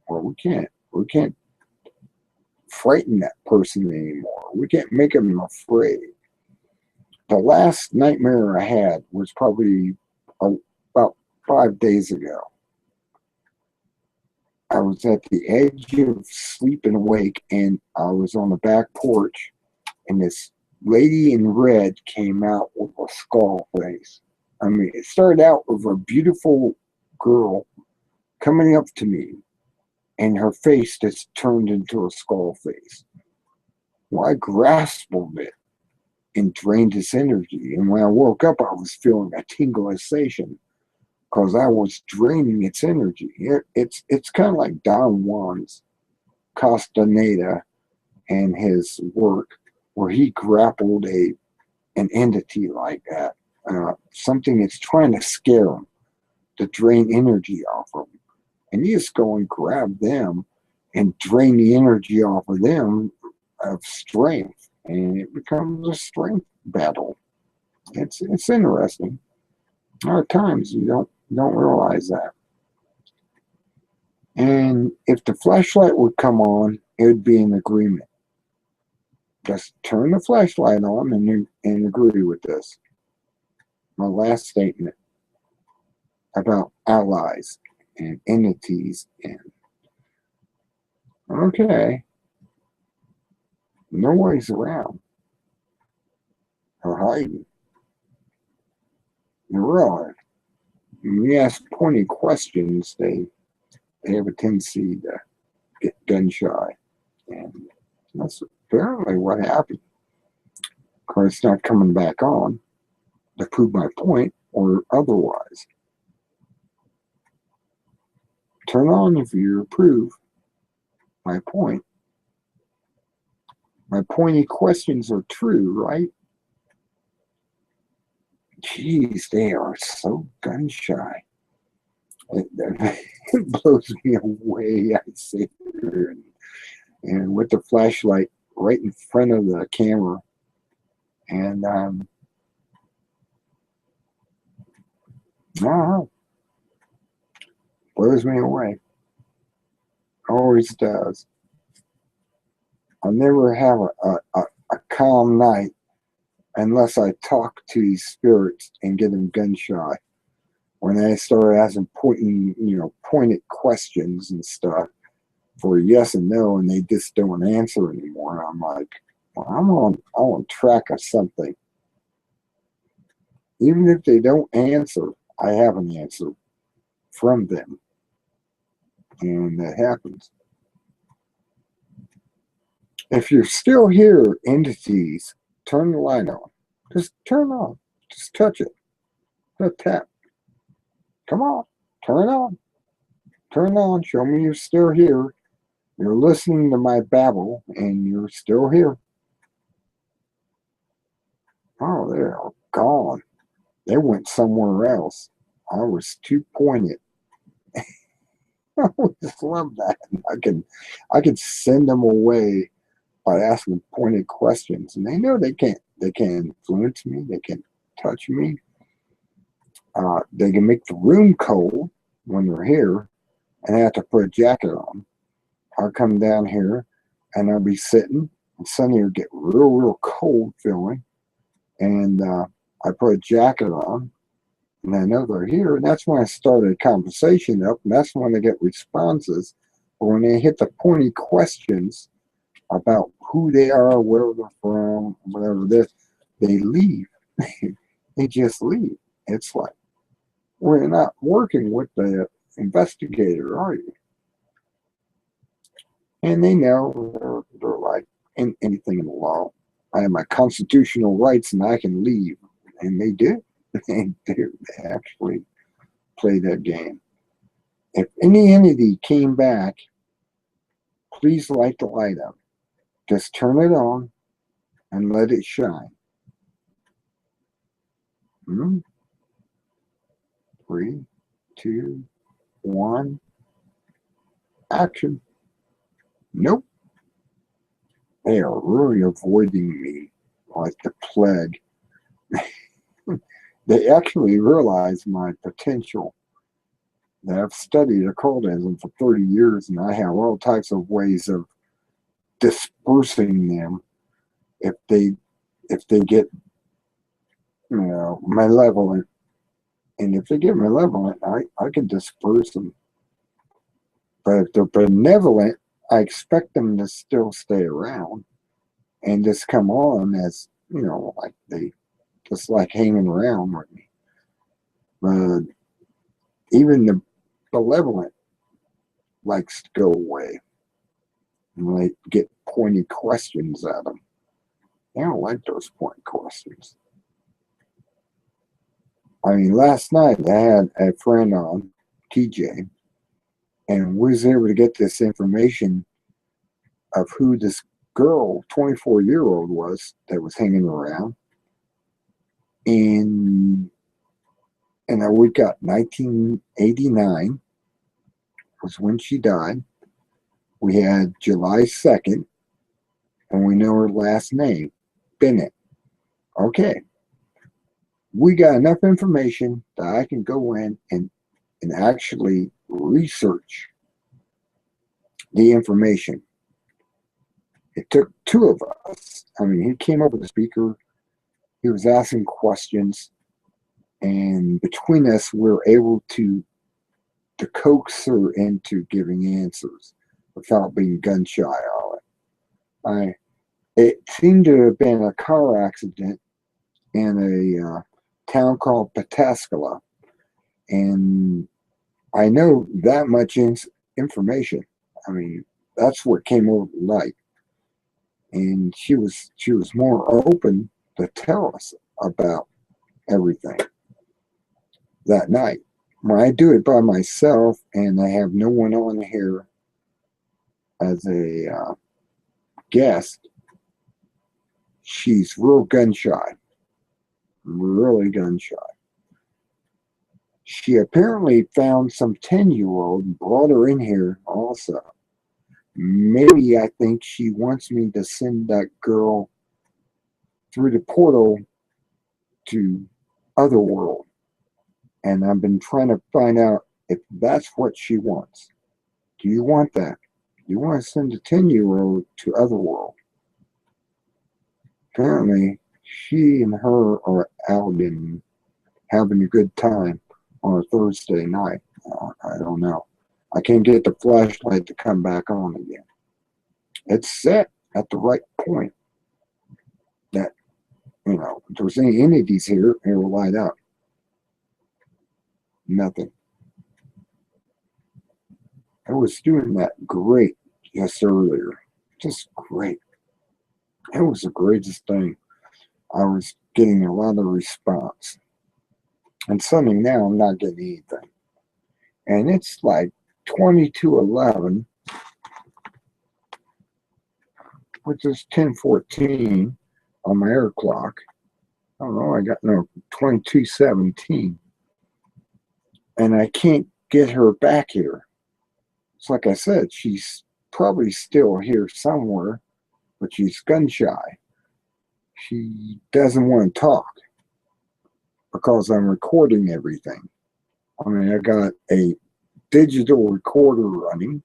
well, we can't frighten that person anymore. We can't make them afraid. The last nightmare I had was probably about 5 days ago. I was at the edge of sleep and awake, and I was on the back porch, and this lady in red came out with a skull face. I mean, it started out with a beautiful girl coming up to me, and her face just turned into a skull face. Well, I grasped it and drained its energy. And when I woke up, I was feeling a tingleization because I was draining its energy. It's kind of like Don Juan's Castaneda and his work, where he grappled an entity like that, something that's trying to scare him, to drain energy off of them. And you just go and grab them and drain the energy off of them of strength, and it becomes a strength battle. It's interesting. There are times you don't realize that. And if the flashlight would come on, it would be an agreement. Just turn the flashlight on and agree with this. My last statement about allies and entities and okay, nobody's around or hiding. They're real. When you ask pointed questions, they have a tendency to get gun shy. And that's apparently what happened. Of course, it's not coming back on to prove my point or otherwise. Turn on if you approve my point. My pointy questions are true, right? Geez, they are so gun shy. It blows me away. I sit here and with the flashlight right in front of the camera, and I don't know, blows me away. Always does. I'll never have a calm night unless I talk to these spirits and get them gun shy. When I start asking pointed questions and stuff for yes and no, and they just don't answer anymore, I'm like, well, I'm on track of something. Even if they don't answer, I have an answer from them, and that happens. If you're still here, entities, turn the light on. Just turn it on. Just touch it. Just tap. Come on. Turn it on. Turn it on. Show me you're still here. You're listening to my babble and you're still here. Oh, they're gone. They went somewhere else. I was too pointed. I just love that. I can send them away by asking pointed questions, and they know they can't. They can't influence me. They can touch me. They can make the room cold when they're here, and I have to put a jacket on. I'll come down here, and I'll be sitting, and suddenly it'll get real cold feeling, and I put a jacket on, and I know they're here, and that's when I start a conversation up, and that's when they get responses. But when they hit the pointy questions about who they are, where they're from, whatever it is, they leave. They just leave. It's like, we're not working with the investigator, are you? And they know they're like anything in the law. I have my constitutional rights and I can leave. And they do. They do. They actually play that game. If any entity came back, please light the light up. Just turn it on and let it shine. 3, 2, 1, action. Nope. They are really avoiding me like the plague. They actually realize my potential. I've studied occultism for 30 years, and I have all types of ways of dispersing them if they get malevolent. And if they get malevolent, I can disperse them. But if they're benevolent, I expect them to still stay around and just come on as, like they just like hanging around with me. But even the malevolent likes to go away. And they get pointy questions at them. They don't like those pointy questions. I mean, last night I had a friend on, TJ, and we was able to get this information of who this girl, 24-year-old was that was hanging around. And we got 1989 was when she died. We had July 2nd, and we know her last name, Bennett. Okay. We got enough information that I can go in and actually research the information. It took two of us. I mean, he came up with a speaker. He was asking questions. And between us, we were able to coax her into giving answers without being gun shy on it. It seemed to have been a car accident in a town called Pataskala. And I know that much information. I mean, that's what came over the light. And she was more open to tell us about everything that night. When I do it by myself and I have no one on here as a guest, she's real gun shy. Really gun shy. She apparently found some 10-year-old and brought her in here also. Maybe I think she wants me to send that girl through the portal to Otherworld. And I've been trying to find out if that's what she wants. Do you want that? Do you want to send a 10-year-old to Otherworld? Apparently, she and her are out and having a good time on a Thursday night. I don't know. I can't get the flashlight to come back on again. It's set at the right point that, if there's any entities here, it will light up. Nothing. I was doing that great just earlier. Just great. It was the greatest thing. I was getting a lot of response. And suddenly now I'm not getting anything. And it's like 22:11, which is 10:14 on my air clock. I don't know, I got no 22:17. And I can't get her back here. It's like I said, she's probably still here somewhere, but she's gun shy. She doesn't want to talk because I'm recording everything. I mean, I got a digital recorder running,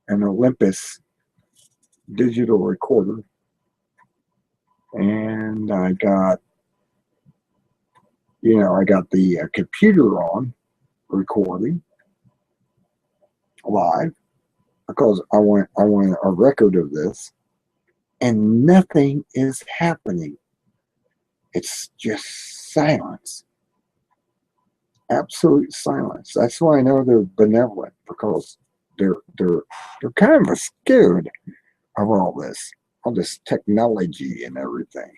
an Olympus digital recorder, and I got, I got the computer on recording live because I want a record of this, and nothing is happening. It's just silence, absolute silence. That's why I know they're benevolent, because they're kind of scared of all this technology and everything.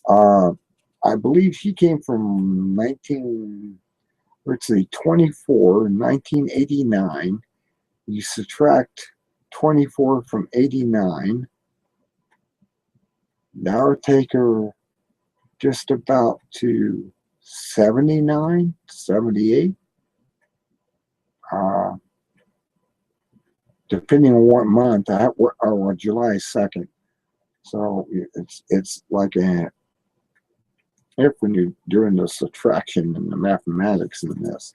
I believe she came from 1989. You subtract 24 from 89. That would take her just about to 79, 78. Depending on what month, July 2nd. So it's like if when you're doing the subtraction and the mathematics in this.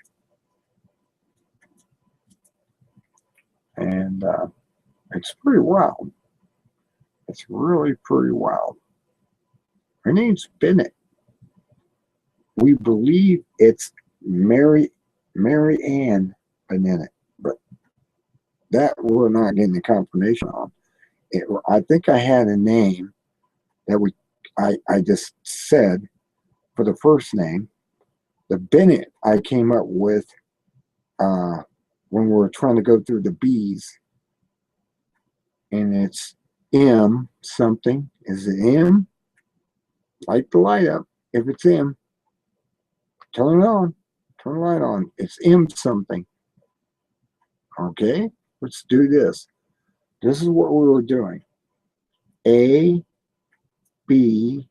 And it's pretty wild. It's really pretty wild. Her name's Bennett. We believe it's Mary Ann Bennett, but that we're not getting the confirmation on. I think I had a name that I just said for the first name. The Bennett I came up with when we were trying to go through the B's, and it's M something. Is it M? Light the light up. If it's M, turn it on. Turn the light on. It's M something. Okay, let's do this. This is what we were doing. A, B,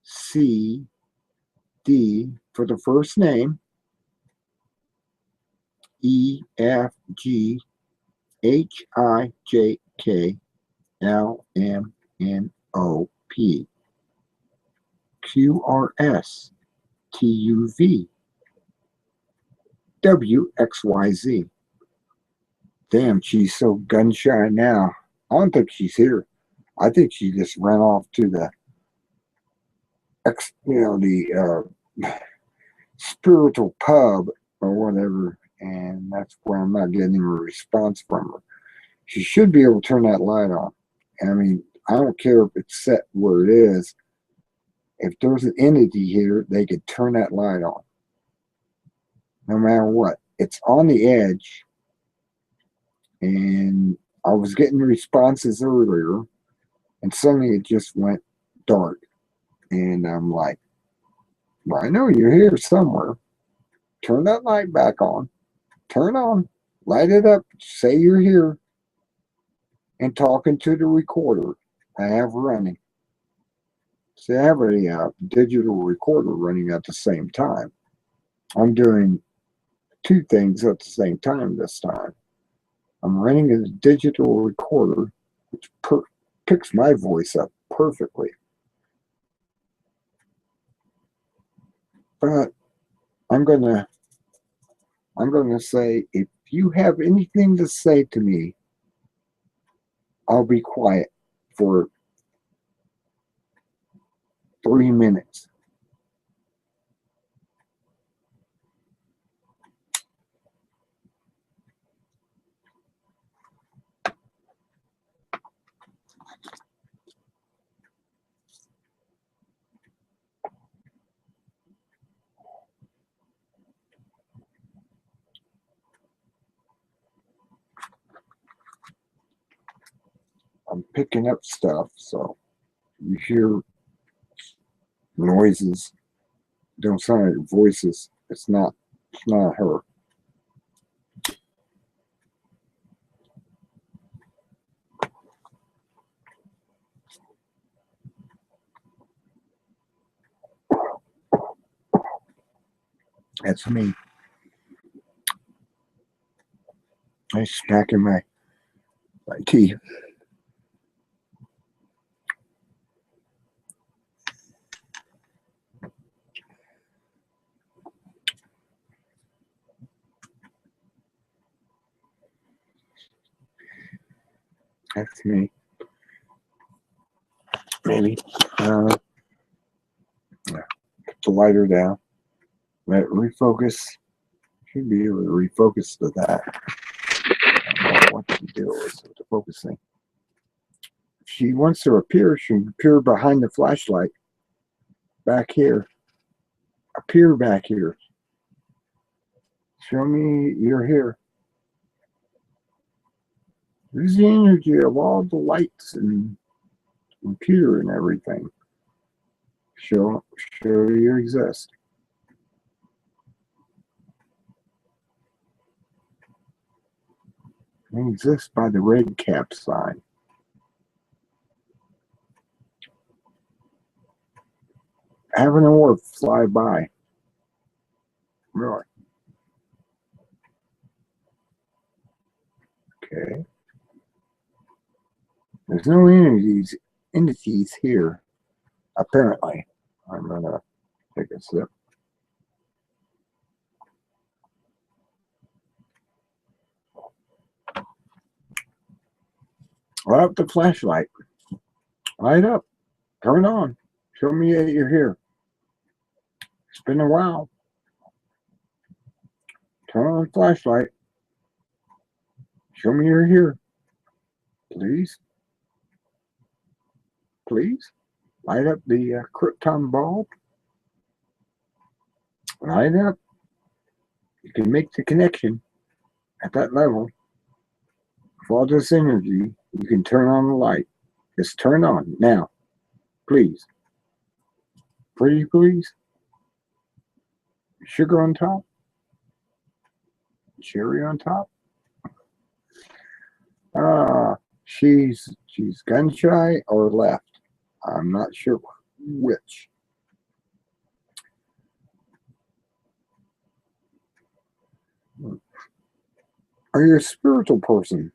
C, D for the first name. E, F, G, H, I, J, K, L, M, N, O, P, Q, R, S, T, U, V, W, X, Y, Z. Damn, she's so gun shy now. I don't think she's here. I think she just ran off to the spiritual pub or whatever, and that's where I'm not getting a response from her. She should be able to turn that light on. I mean, I don't care if it's set where it is. If there's an entity here, they could turn that light on. No matter what. It's on the edge. And I was getting responses earlier, and suddenly it just went dark. And I'm like, well, I know you're here somewhere. Turn that light back on. Turn on. Light it up. Say you're here. And talking to the recorder I have running. See, I have a digital recorder running at the same time. I'm doing two things at the same time this time. I'm running a digital recorder, which picks my voice up perfectly. But I'm gonna say, if you have anything to say to me, I'll be quiet for 3 minutes. I'm picking up stuff, so You hear noises, don't sound like voices. It's not her. That's me. I'm smacking my teeth. That's me. Maybe. Put the lighter down. Let it refocus. Should be able to refocus to that. I don't know what the deal is with the focusing. If she wants to appear, she can appear behind the flashlight. Back here. Appear back here. Show me you're here. This is the energy of all the lights and computer and everything. Show you exist. You exist by the red cap sign. Have an orb fly by. Really? Okay. There's no entities here, apparently. I'm gonna take a sip. Light up the flashlight. Light up. Turn on. Show me that you're here. It's been a while. Turn on the flashlight. Show me you're here. Please. Please. Light up the krypton bulb. Light up. You can make the connection at that level. With all this energy, you can turn on the light. Just turn on now. Please. Pretty please. Sugar on top. Cherry on top. She's gun shy or left. I'm not sure which. Are you a spiritual person?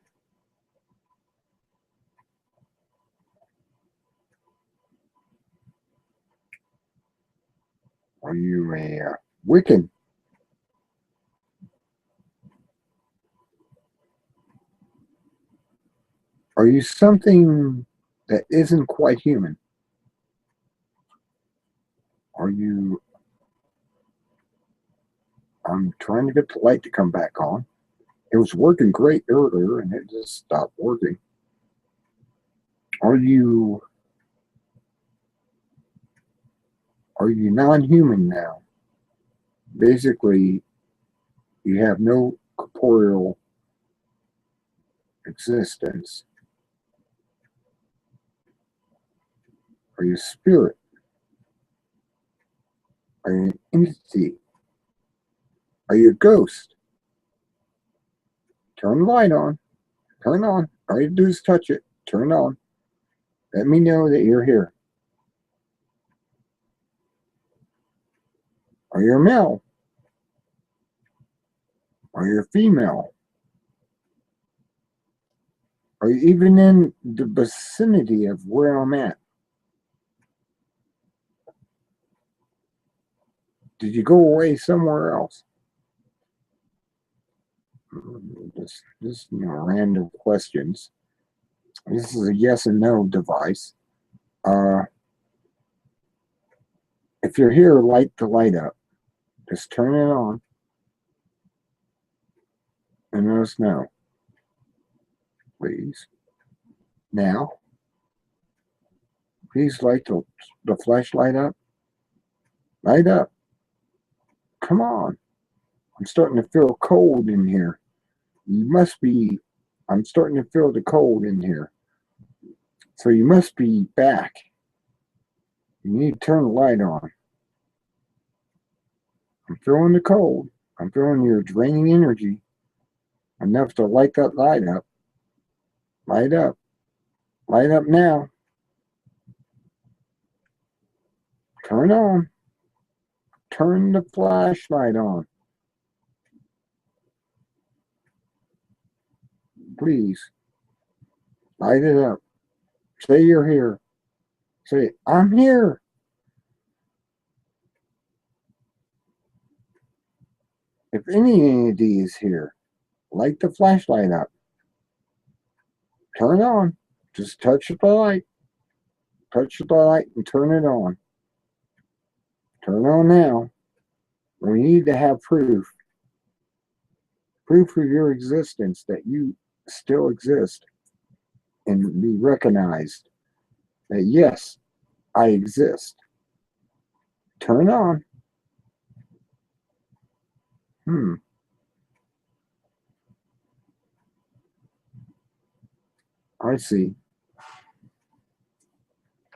Are you a Wiccan? Are you something that isn't quite human? Are you... I'm trying to get the light to come back on. It was working great earlier and it just stopped working. Are you non-human now? Basically, you have no corporeal existence. Are you a spirit? Are you an entity? Are you a ghost? Turn the light on. Turn on. All you do is touch it. Turn on. Let me know that you're here. Are you a male? Are you a female? Are you even in the vicinity of where I'm at? Did you go away somewhere else? Just random questions. This is a yes and no device. If you're here, light the light up. Just turn it on and let us know, please. Now, please light the flashlight up. Light up. Come on. I'm starting to feel cold in here. You must be, I'm starting to feel the cold in here. So you must be back. You need to turn the light on. I'm feeling the cold. I'm feeling your draining energy enough to light that light up. Light up. Light up now. Turn on. Turn the flashlight on. Please. Light it up. Say you're here. Say, I'm here. If any entity is here, light the flashlight up. Turn it on. Just touch the light. Touch the light and turn it on. Turn it on now. We need to have proof. Proof of your existence, that you still exist and be recognized that yes, I exist. Turn on. I see.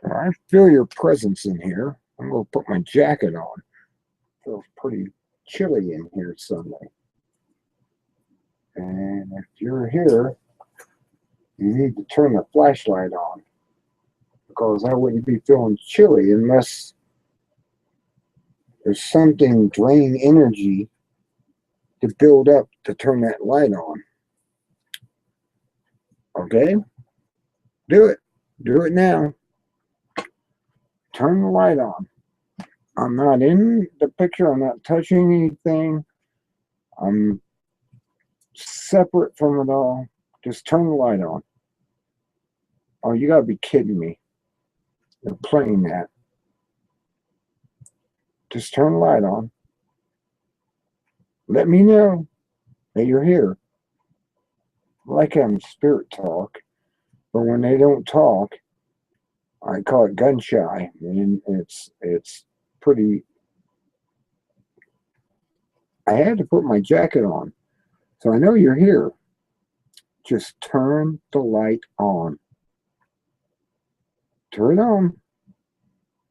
I feel your presence in here. I'm going to put my jacket on. It feels pretty chilly in here suddenly. And if you're here, you need to turn the flashlight on, because I wouldn't be feeling chilly unless there's something draining energy to build up to turn that light on. Okay? Do it. Do it now. Turn the light on. I'm not in the picture. I'm not touching anything. I'm separate from it all. Just turn the light on. Oh, you gotta be kidding me. You're playing that. Just turn the light on. Let me know that you're here. I like having spirit talk, but when they don't talk, I call it gun shy. And it's pretty. I had to put my jacket on, so I know you're here. Just turn the light on. Turn it on.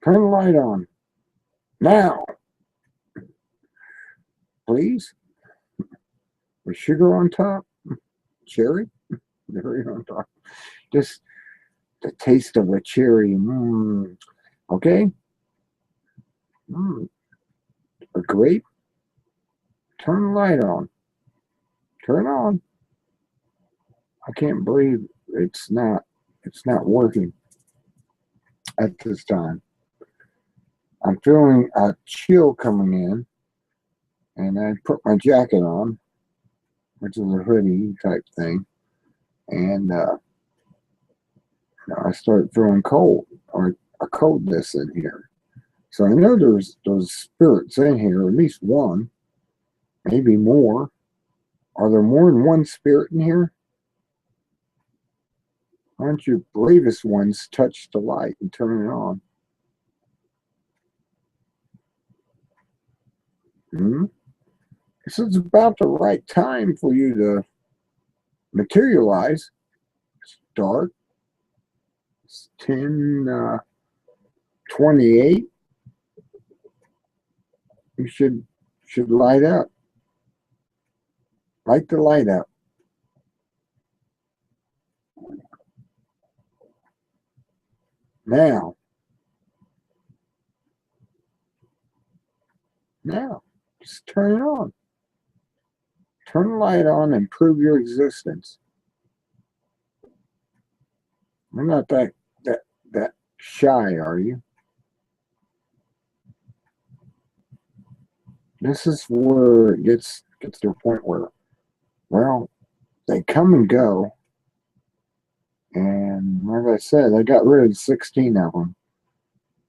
Turn the light on. Now. Please. With sugar on top. Cherry. Cherry on top. Just the taste of a cherry. Okay. A grape. Turn the light on. Turn on. I can't believe it's not working at this time. I'm feeling a chill coming in, and I put my jacket on, which is a hoodie type thing, and I started feeling cold, or a coldness in here. So I know there's those spirits in here, at least one, maybe more. Are there more than one spirit in here? Why don't your bravest ones touch the light and turn it on? This is about the right time for you to materialize. It's dark. It's 10:28. You should light up. Light the light up. Now. Just turn it on. Turn the light on and prove your existence. You're not that shy, are you? This is where it gets to a point where, well, they come and go. And like I said, I got rid of 16 of them.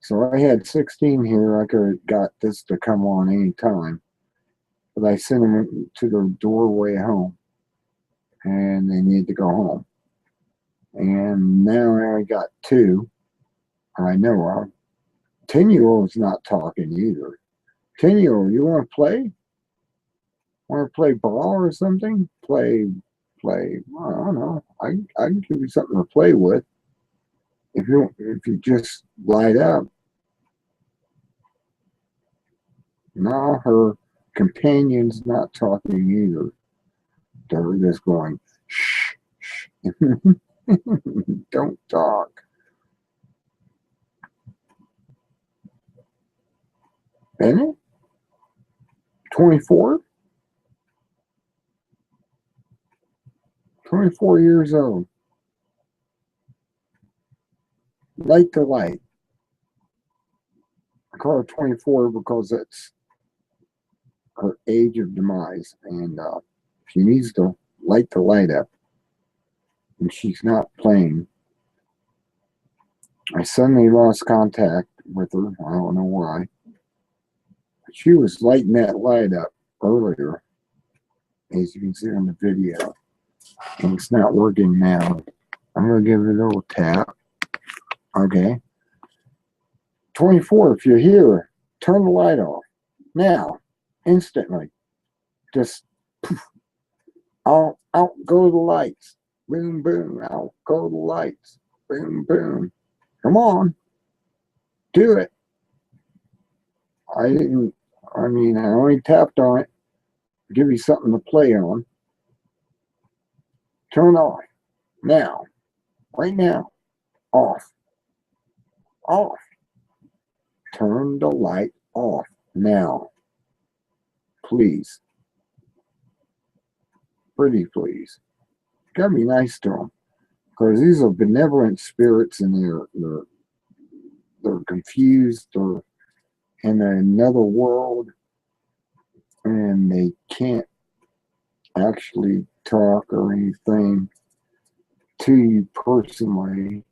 So I had 16 here. I could have got this to come on any time. But I sent them to their doorway home. And they need to go home. And now I only got 2 I know of. 10-year-old's not talking either. 10-year-old, you want to play? Want to play ball or something? Play. Well, I don't know. I can give you something to play with. If you just light up. Now her companion's not talking either. They're just going, shh, shh. Don't talk. Bennett? 24? 24 years old. Light to light. I call her 24 because that's her age of demise. And she needs to light the light up. And she's not playing. I suddenly lost contact with her. I don't know why. But she was lighting that light up earlier, as you can see on the video. And it's not working now. I'm going to give it a little tap. Okay. 24, if you're here, turn the light off. Now. Instantly. Just poof. Out go the lights. Boom, boom. Out go the lights. Boom, boom. Come on. Do it. I only tapped on it. Give you something to play on. Turn off. Now. Right now. Off. Off. Turn the light off. Now. Please. Pretty please. Gotta be nice to them. Because these are benevolent spirits and they're confused or in another world and they can't actually talk or anything to you personally.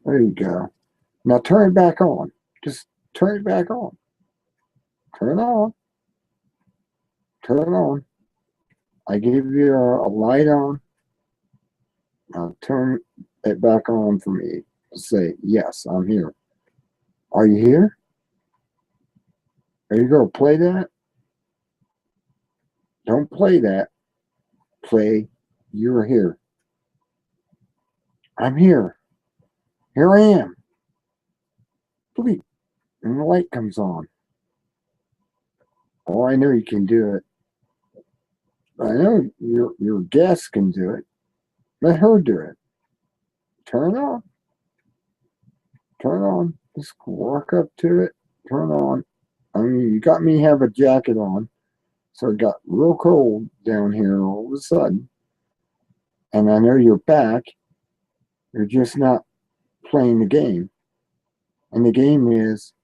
There you go. Now turn it back on. Just turn it back on. Turn it on. Turn it on. I give you a light on. Now turn it back on for me. Say, yes, I'm here. Are you here? Are you going to play that? Don't play that. Play, you're here. I'm here. Here I am. Bleep. And the light comes on. Oh, I know you can do it. I know your guest can do it. Let her do it. Turn on. Turn on. Just walk up to it. Turn on. I mean, you got me have a jacket on. So it got real cold down here all of a sudden. And I know you're back. You're just not playing the game. And the game is,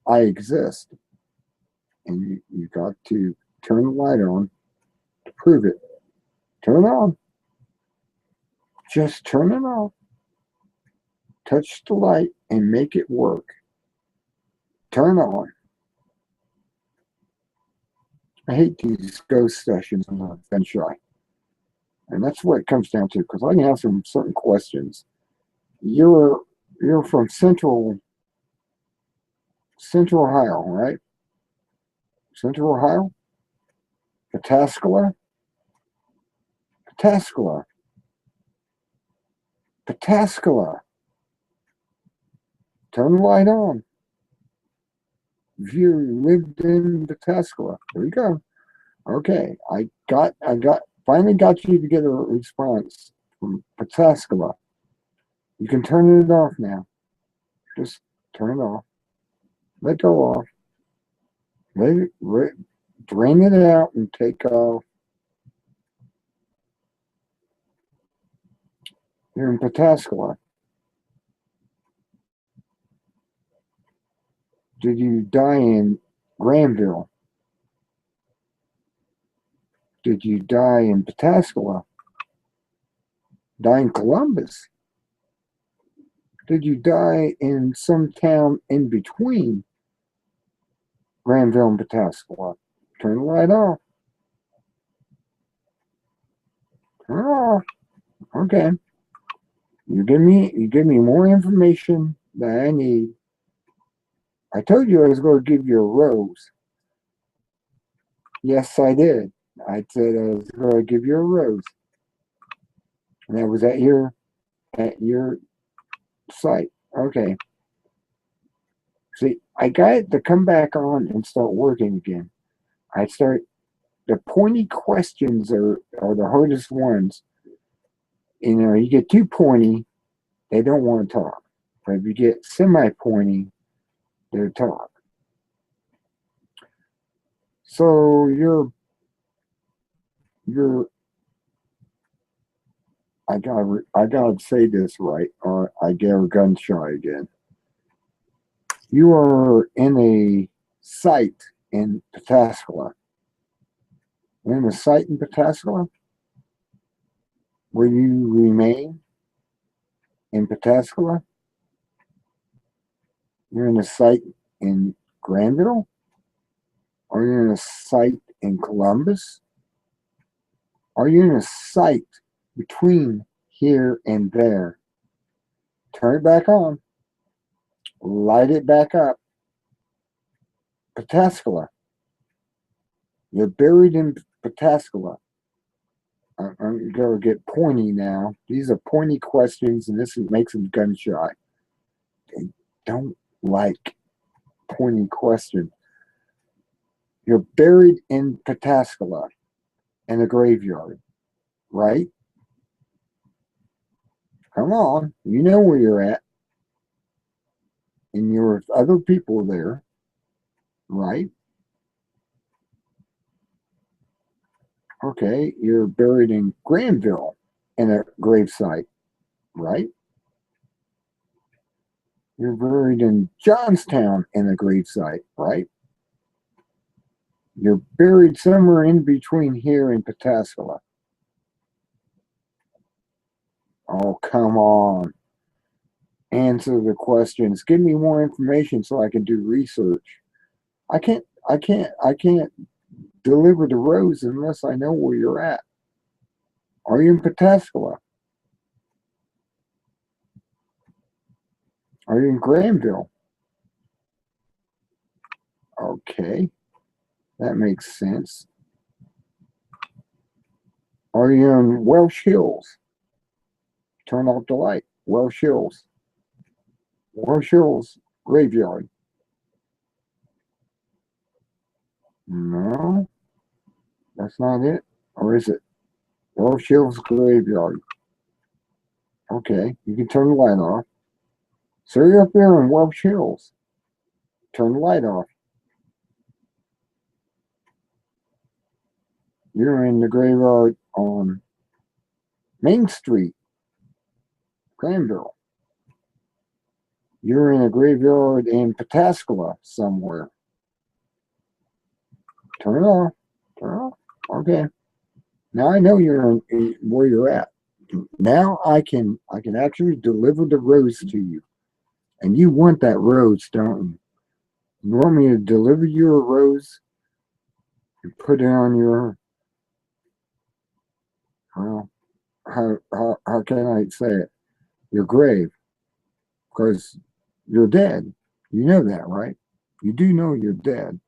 I exist. And you got to turn the light on to prove it. Turn it on. Just turn it on. Touch the light and make it work. Turn on. I hate these ghost sessions on the bench shy. And that's what it comes down to, because I can answer some certain questions. You're from Central Ohio, right? Central Ohio? Pataskala? Pataskala. Pataskala. Turn the light on. If you lived in Pataskala, there you go. Okay, I finally got you to get a response from Pataskala. You can turn it off now. Just turn it off. Let go off. Drain it out and take off. You're in Pataskala. Did you die in Granville? Did you die in Pataskala? Die in Columbus? Did you die in some town in between Granville and Pataskala? Turn the light off. Turn it off. Okay. You give me more information than I need. I told you I was going to give you a rose. Yes, I did. I said I was going to give you a rose. And that was at your site. Okay. See, I got it to come back on and start working again. The pointy questions are the hardest ones. You know, you get too pointy, they don't want to talk. But if you get semi-pointy, they'll talk. So you're I gotta say this right, or I get a gun shy again. You are in a site in Pataskala. You're in a site in Pataskala where you remain in Pataskala. You're in a site in Granville. Are you in a site in Columbus? Are you in a site between here and there? Turn it back on. Light it back up. Pataskala. You're buried in Pataskala. I'm going to get pointy now. These are pointy questions, and this makes them gun shy. They don't like pointy questions. You're buried in Pataskala in a graveyard, right? Come on, you know where you're at. And you're with other people there, right? Okay, you're buried in Granville in a gravesite, right? You're buried in Johnstown in a gravesite, right? You're buried somewhere in between here and Pataskala. Oh, come on. Answer the questions. Give me more information so I can do research. I can't deliver the rose unless I know where you're at. Are you in Pataskala? Are you in Granville? Okay, that makes sense. Are you in Welsh Hills? Turn off the light. Welsh Hills. Welsh Hills Graveyard. No, that's not it. Or is it? Welsh Hills Graveyard. Okay, you can turn the light off. So you're up there in Welsh Hills. Turn the light off. You're in the graveyard on Main Street, Granville. You're in a graveyard in Pataskala somewhere. Turn it off. Turn it off. Okay. Now I know where you're at. Now I can actually deliver the rose to you. And you want that rose, don't you? You want me to deliver you a rose and put it on your, well, how can I say it? Your grave. Because you're dead. You know that, right? You do know you're dead.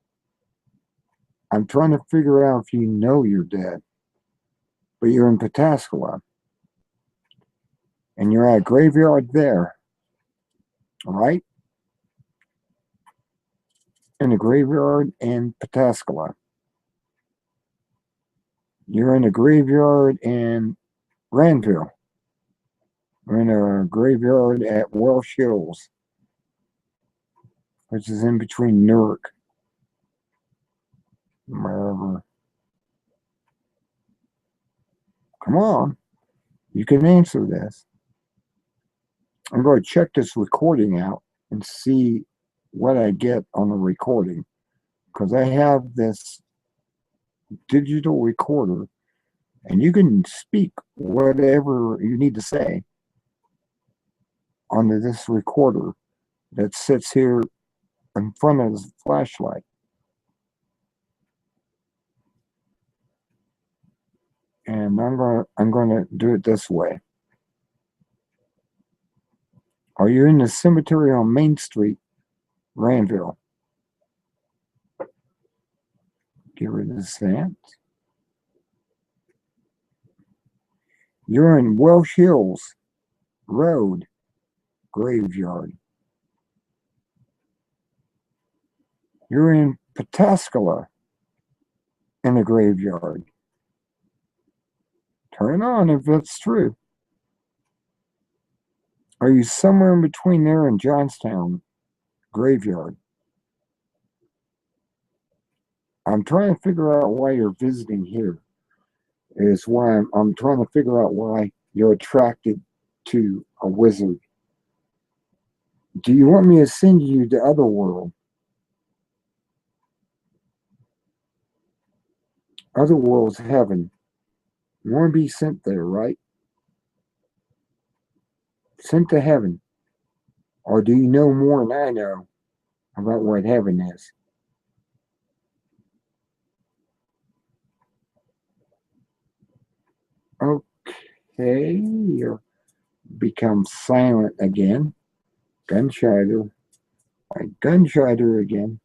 I'm trying to figure out if you know you're dead. But you're in Pataskala. And you're at a graveyard there. All right? In a graveyard in Pataskala. You're in a graveyard in Granville. We're in a graveyard at Welsh Hills, which is in between Newark, wherever. Come on, you can answer this. I'm going to check this recording out and see what I get on the recording, because I have this digital recorder, and you can speak whatever you need to say onto this recorder that sits here in front of the flashlight. And I'm gonna do it this way. Are you in the cemetery on Main Street, Granville? Get rid of that. You're in Welsh Hills Road Graveyard. You're in Pataskala in the graveyard. Turn it on if that's true. Are you somewhere in between there and Johnstown graveyard? I'm trying to figure out why you're visiting here. Is why I'm trying to figure out why you're attracted to a wizard. Do you want me to send you to Otherworld? Otherworld's heaven. You want to be sent there, right? Sent to heaven. Or do you know more than I know about what heaven is? Okay, you become silent again. Gunshiner. Like gunshiner again.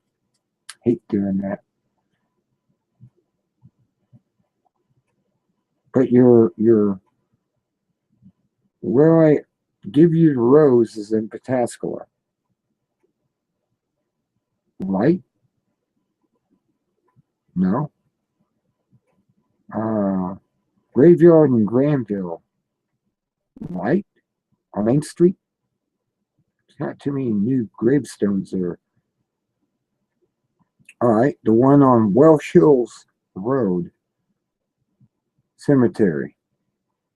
Hate doing that. But where I give you the rose is in Pataskala. Right? No. Graveyard in Granville. Right? On Main Street? There's not too many new gravestones there. Alright, the one on Welsh Hills Road Cemetery.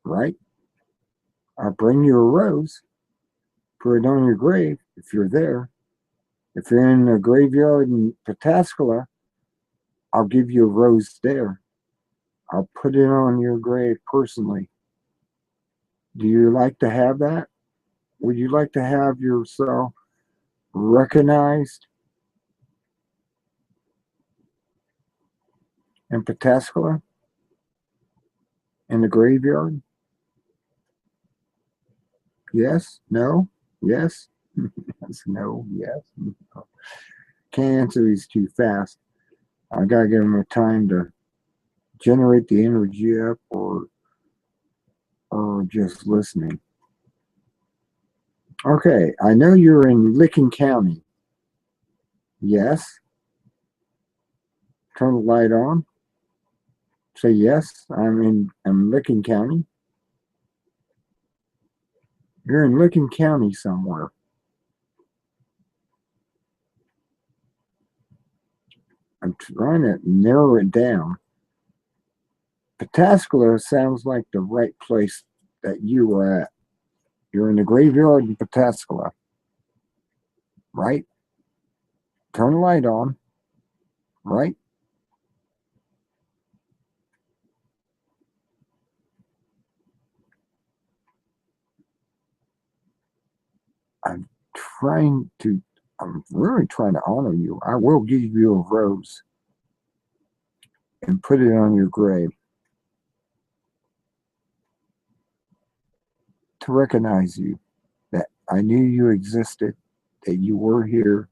Right? I'll bring you a rose. Put it on your grave if you're there. If you're in a graveyard in Pataskala, I'll give you a rose there. I'll put it on your grave personally. Do you like to have that? Would you like to have yourself recognized in Pataskala? In the graveyard? Yes? No? Yes? Yes, no, yes. No. Can't answer these too fast. I gotta give them a time to generate the energy up or just listening. Okay, I know you're in Licking County. Yes? Turn the light on. Say yes, I'm Licking County. You're in Licking County somewhere. I'm trying to narrow it down. Pataskala sounds like the right place that you were at. You're in the graveyard in Pataskala, right? Turn the light on, right? I'm I'm really trying to honor you. I will give you a rose and put it on your grave to recognize you, that I knew you existed, that you were here,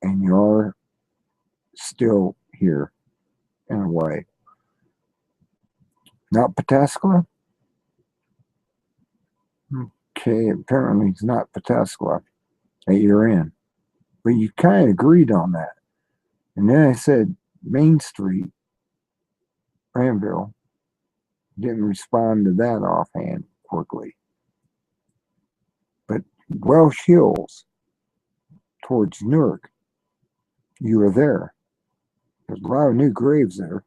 and you're still here in a way. Not Pataskala? Okay, apparently it's not Pataskala that you're in. But you kind of agreed on that. And then I said Main Street, Granville. Didn't respond to that offhand quickly. But Welsh Hills, towards Newark, you were there. There's a lot of new graves there.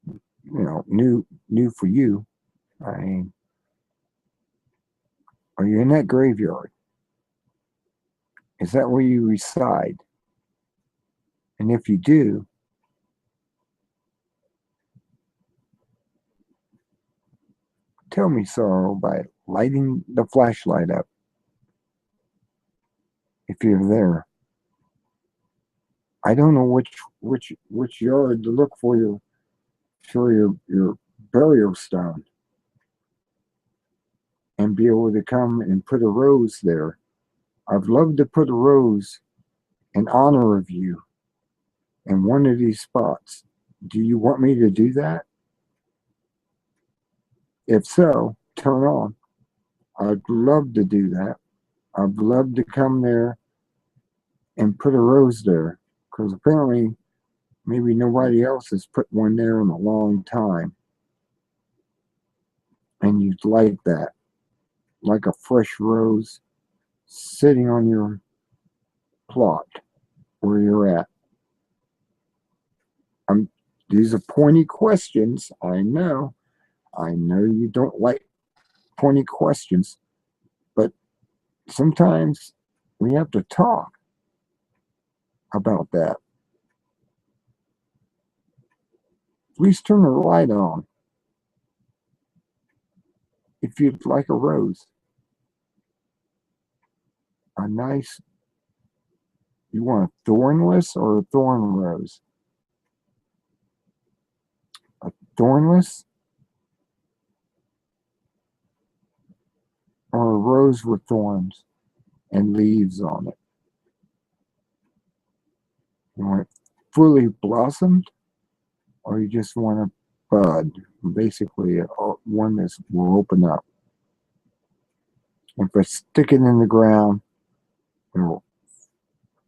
You know, new for you. I mean, are you in that graveyard? Is that where you reside? And if you do, tell me so by lighting the flashlight up. If you're there, I don't know which yard to look for your burial stone, and be able to come and put a rose there. I'd love to put a rose in honor of you in one of these spots. Do you want me to do that? If so, turn on. I'd love to do that. I'd love to come there and put a rose there, because apparently maybe nobody else has put one there in a long time, and you'd like that, like a fresh rose sitting on your plot where you're at. These are pointy questions. I know you don't like pointy questions, but sometimes we have to talk about that. Please turn the light on if you'd like a rose. A nice, you want a thornless or a thorn rose? A thornless or a rose with thorns and leaves on it? You want it fully blossomed, or you just want a bud, basically one that will open up. If I stick it in the ground, it will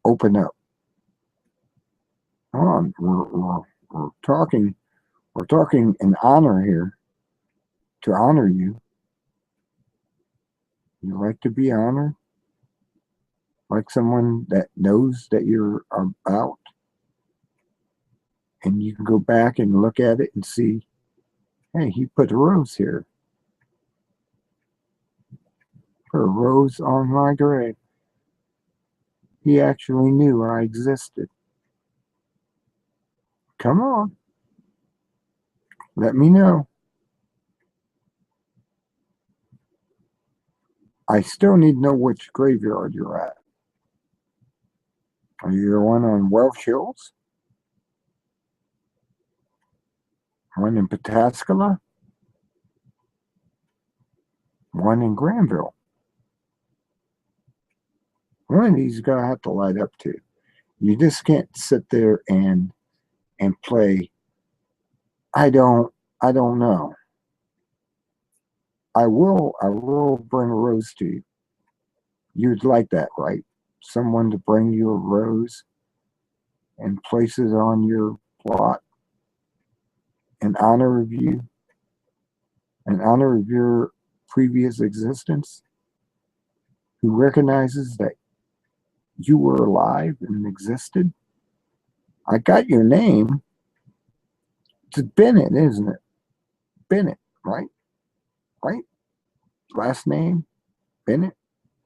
open up. Come on, we're talking in honor here, to honor you. You like to be honored, like someone that knows that you're about, and you can go back and look at it and see, hey, he put a rose here. Put a rose on my grave. He actually knew I existed. Come on. Let me know. I still need to know which graveyard you're at. Are you the one on Welsh Hills? One in Pataskala? One in Granville? One of these is gonna have to light up too. You just can't sit there and play. I don't know. I will bring a rose to you. You'd like that, right? Someone to bring you a rose and place it on your plot in honor of you, in honor of your previous existence, who recognizes that you were alive and existed. I got your name. It's Bennett, isn't it? Bennett, right? Right? Last name, Bennett.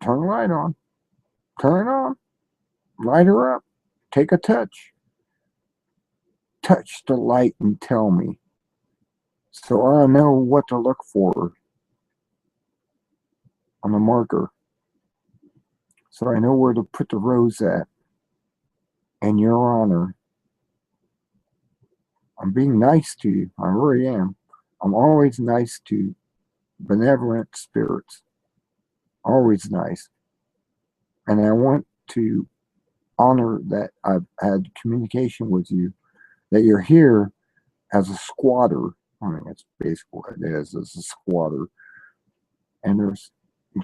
Turn the light on. Turn it on. Light her up. Take a touch. Touch the light and tell me, so I know what to look for on the marker. So I know where to put the rose at. In your honor. I'm being nice to you. I really am. I'm always nice to benevolent spirits. Always nice. And I want to honor that I've had communication with you, that you're here as a squatter. I mean, that's basically what it is, as a squatter. And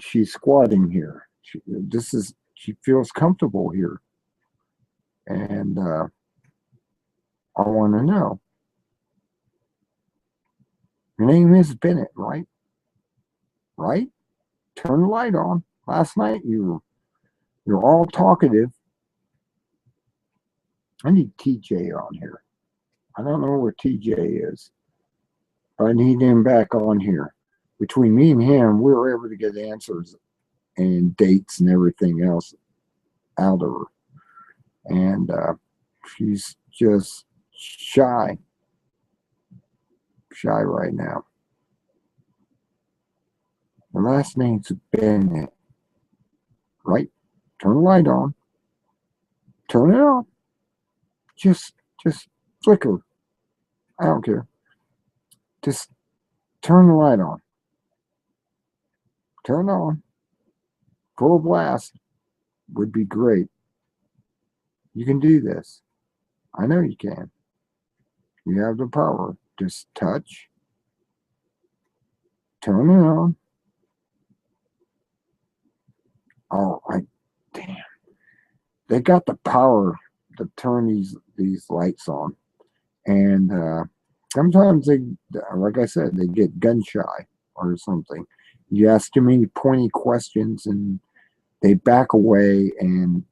she's squatting here. She feels comfortable here. And I want to know. Your name is Bennett, right? Right? Turn the light on. Last night you're all talkative. I need TJ on here. I don't know where TJ is. I need him back on here. Between me and him, we were able to get answers and dates and everything else out of her. And she's just shy right now. The last name's Bennett, right? Turn the light on. Turn it on. Just flicker. I don't care. Just turn the light on. Turn on. Full blast would be great. You can do this. I know you can. You have the power. Just touch. Turn it on. Oh, damn. they got the power to turn these lights on, and sometimes they, like I said, they get gun shy or something. You ask too many pointy questions, and they back away, and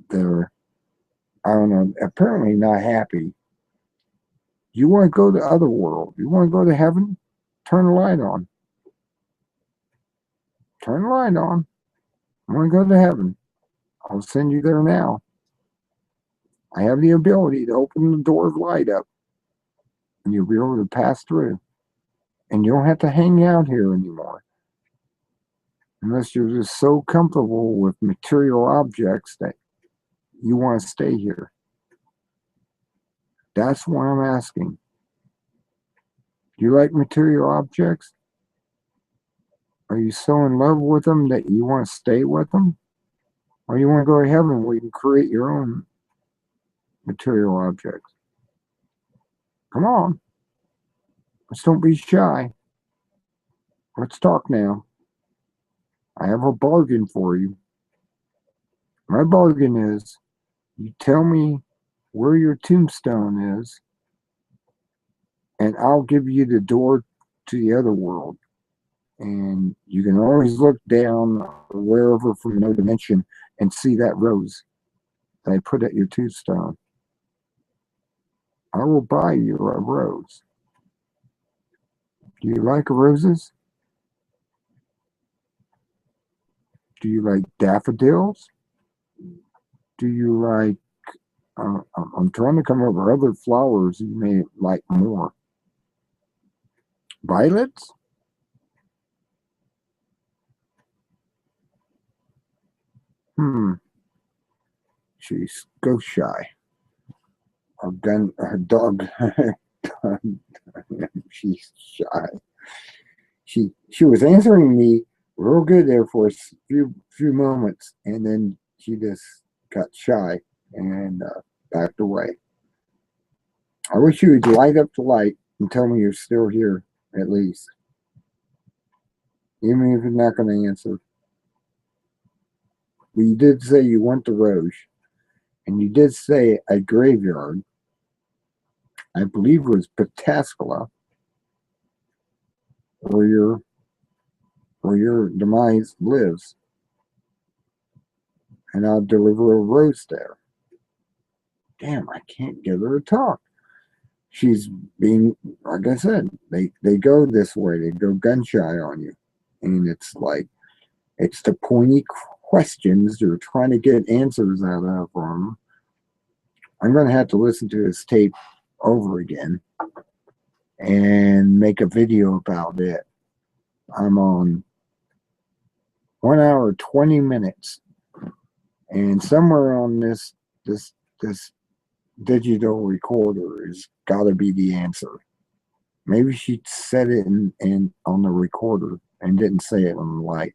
they're, I don't know, apparently not happy. You want to go to the other world? You want to go to heaven? Turn the light on. Turn the light on. I want to go to heaven. I'll send you there now. I have the ability to open the door of light up, and you'll be able to pass through. And you don't have to hang out here anymore. Unless you're just so comfortable with material objects that you want to stay here. That's what I'm asking. Do you like material objects? Are you so in love with them that you want to stay with them? Or you want to go to heaven where you can create your own material objects? Come on. Let's don't be shy. Let's talk now. I have a bargain for you. My bargain is you tell me where your tombstone is, and I'll give you the door to the other world. And you can always look down wherever from no dimension and see that rose that I put at your tombstone. I will buy you a rose. Do you like roses? Do you like daffodils? Do you like, I'm trying to come up with other flowers you may like more. Violets? She's ghost shy. Her dog, she's shy. She was answering me real good there for a few moments, and then she just got shy and backed away. I wish you would light up the light and tell me you're still here, at least. Even if you're not going to answer. But you did say you want the rose. And you did say a graveyard. I believe it was Pataskala, where your demise lives. And I'll deliver a rose there. Damn, I can't get her to talk. She's being, like I said, they go this way. They go gun shy on you. And it's like, it's the pointy questions you're trying to get answers out of them. I'm going to have to listen to this tape over again and make a video about it. I'm on 1 hour 20 minutes, and somewhere on this digital recorder has got to be the answer. Maybe she said it in on the recorder and didn't say it on the light.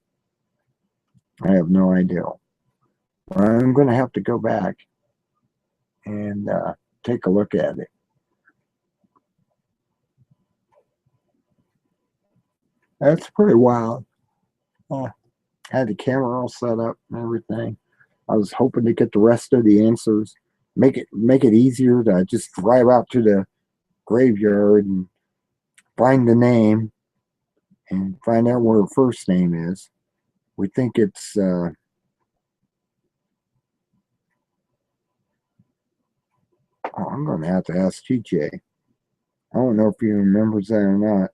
I have no idea. But I'm going to have to go back and take a look at it. That's pretty wild. Had the camera all set up and everything. I was hoping to get the rest of the answers, make it easier to just drive out to the graveyard and find the name and find out where her first name is. We think it's I'm going to have to ask TJ. I don't know if he remembers that or not.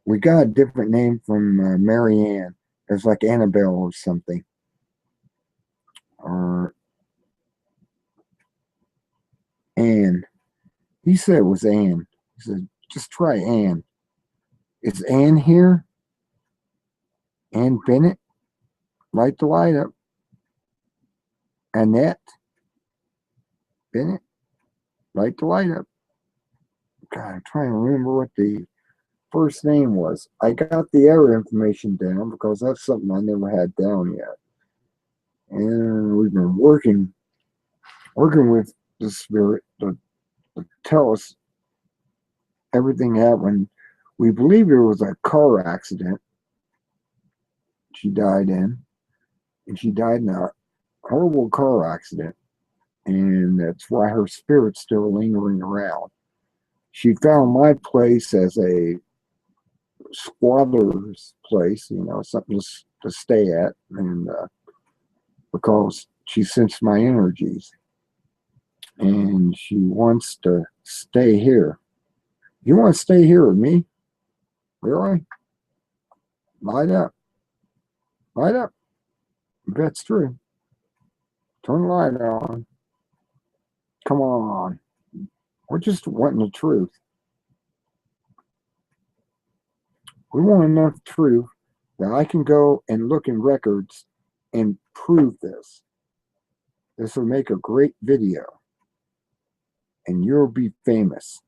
We got a different name from Mary Ann. It's like Annabelle or something. Or Anne. He said it was Anne. He said, just try Anne. Is Anne here? Ann Bennett? Light the light up. Annette Bennett? Light the light up. God, I'm trying to remember what the first name was. I got the other information down because that's something I never had down yet. And we've been working with the spirit to tell us everything happened. We believe it was a car accident she died in, and she died in a horrible car accident, and that's why her spirit's still lingering around. She found my place as a squatter's place, something to stay at, and because she sensed my energies, and she wants to stay here. You want to stay here with me? Really? Light up. Light up. If that's true. Turn the light on. Come on. We're just wanting the truth. We want enough truth that I can go and look in records and prove this. This will make a great video. And you'll be famous.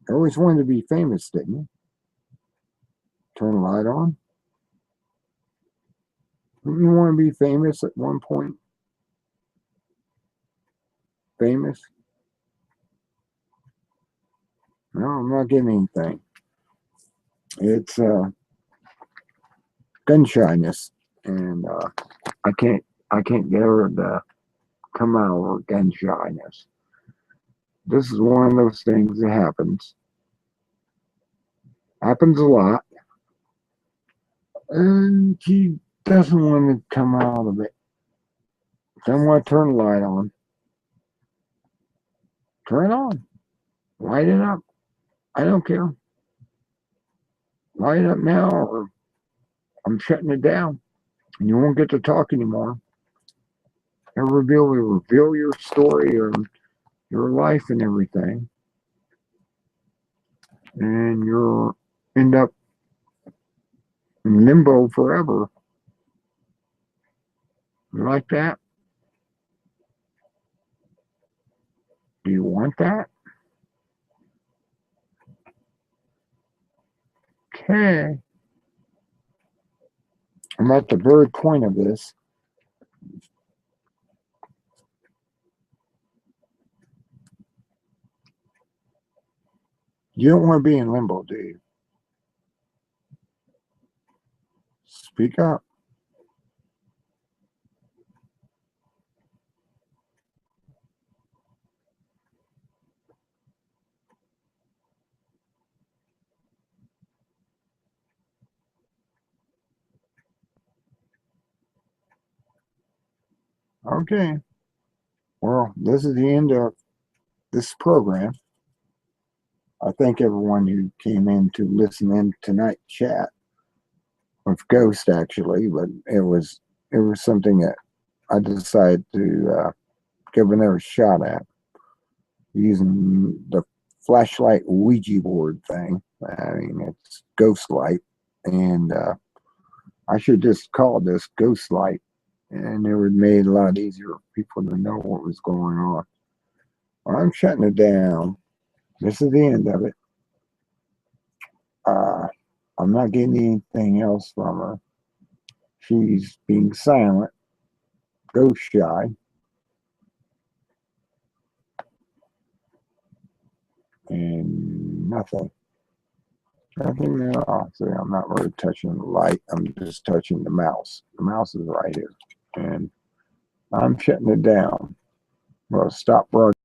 You always wanted to be famous, didn't you? Turn the light on. Didn't you want to be famous at one point? Famous? No, I'm not getting anything. It's gun shyness, and I can't get over the come out over gun shyness. This is one of those things that happens a lot, and he doesn't want to come out of it. Doesn't want to turn the light on. Turn it on. Light it up. I don't care. Light it up now, or I'm shutting it down, and you won't get to talk anymore. And reveal your story or your life and everything, and you'll end up in limbo forever. You like that? Do you want that? Okay. I'm at the very point of this. You don't want to be in limbo, do you? Speak up. Okay. Well, this is the end of this program. I thank everyone who came in to listen in tonight chat with Ghost, actually, but it was something that I decided to give another shot at using the flashlight Ouija board thing. I mean, it's ghost light, and I should just call this ghost light, and it would have made it a lot easier for people to know what was going on. Well, I'm shutting it down. This is the end of it. I'm not getting anything else from her. She's being silent, ghost shy, and nothing. Nothing at all. See, I'm not really touching the light. I'm just touching the mouse. The mouse is right here. And I'm shutting it down. Well, stop broadcasting.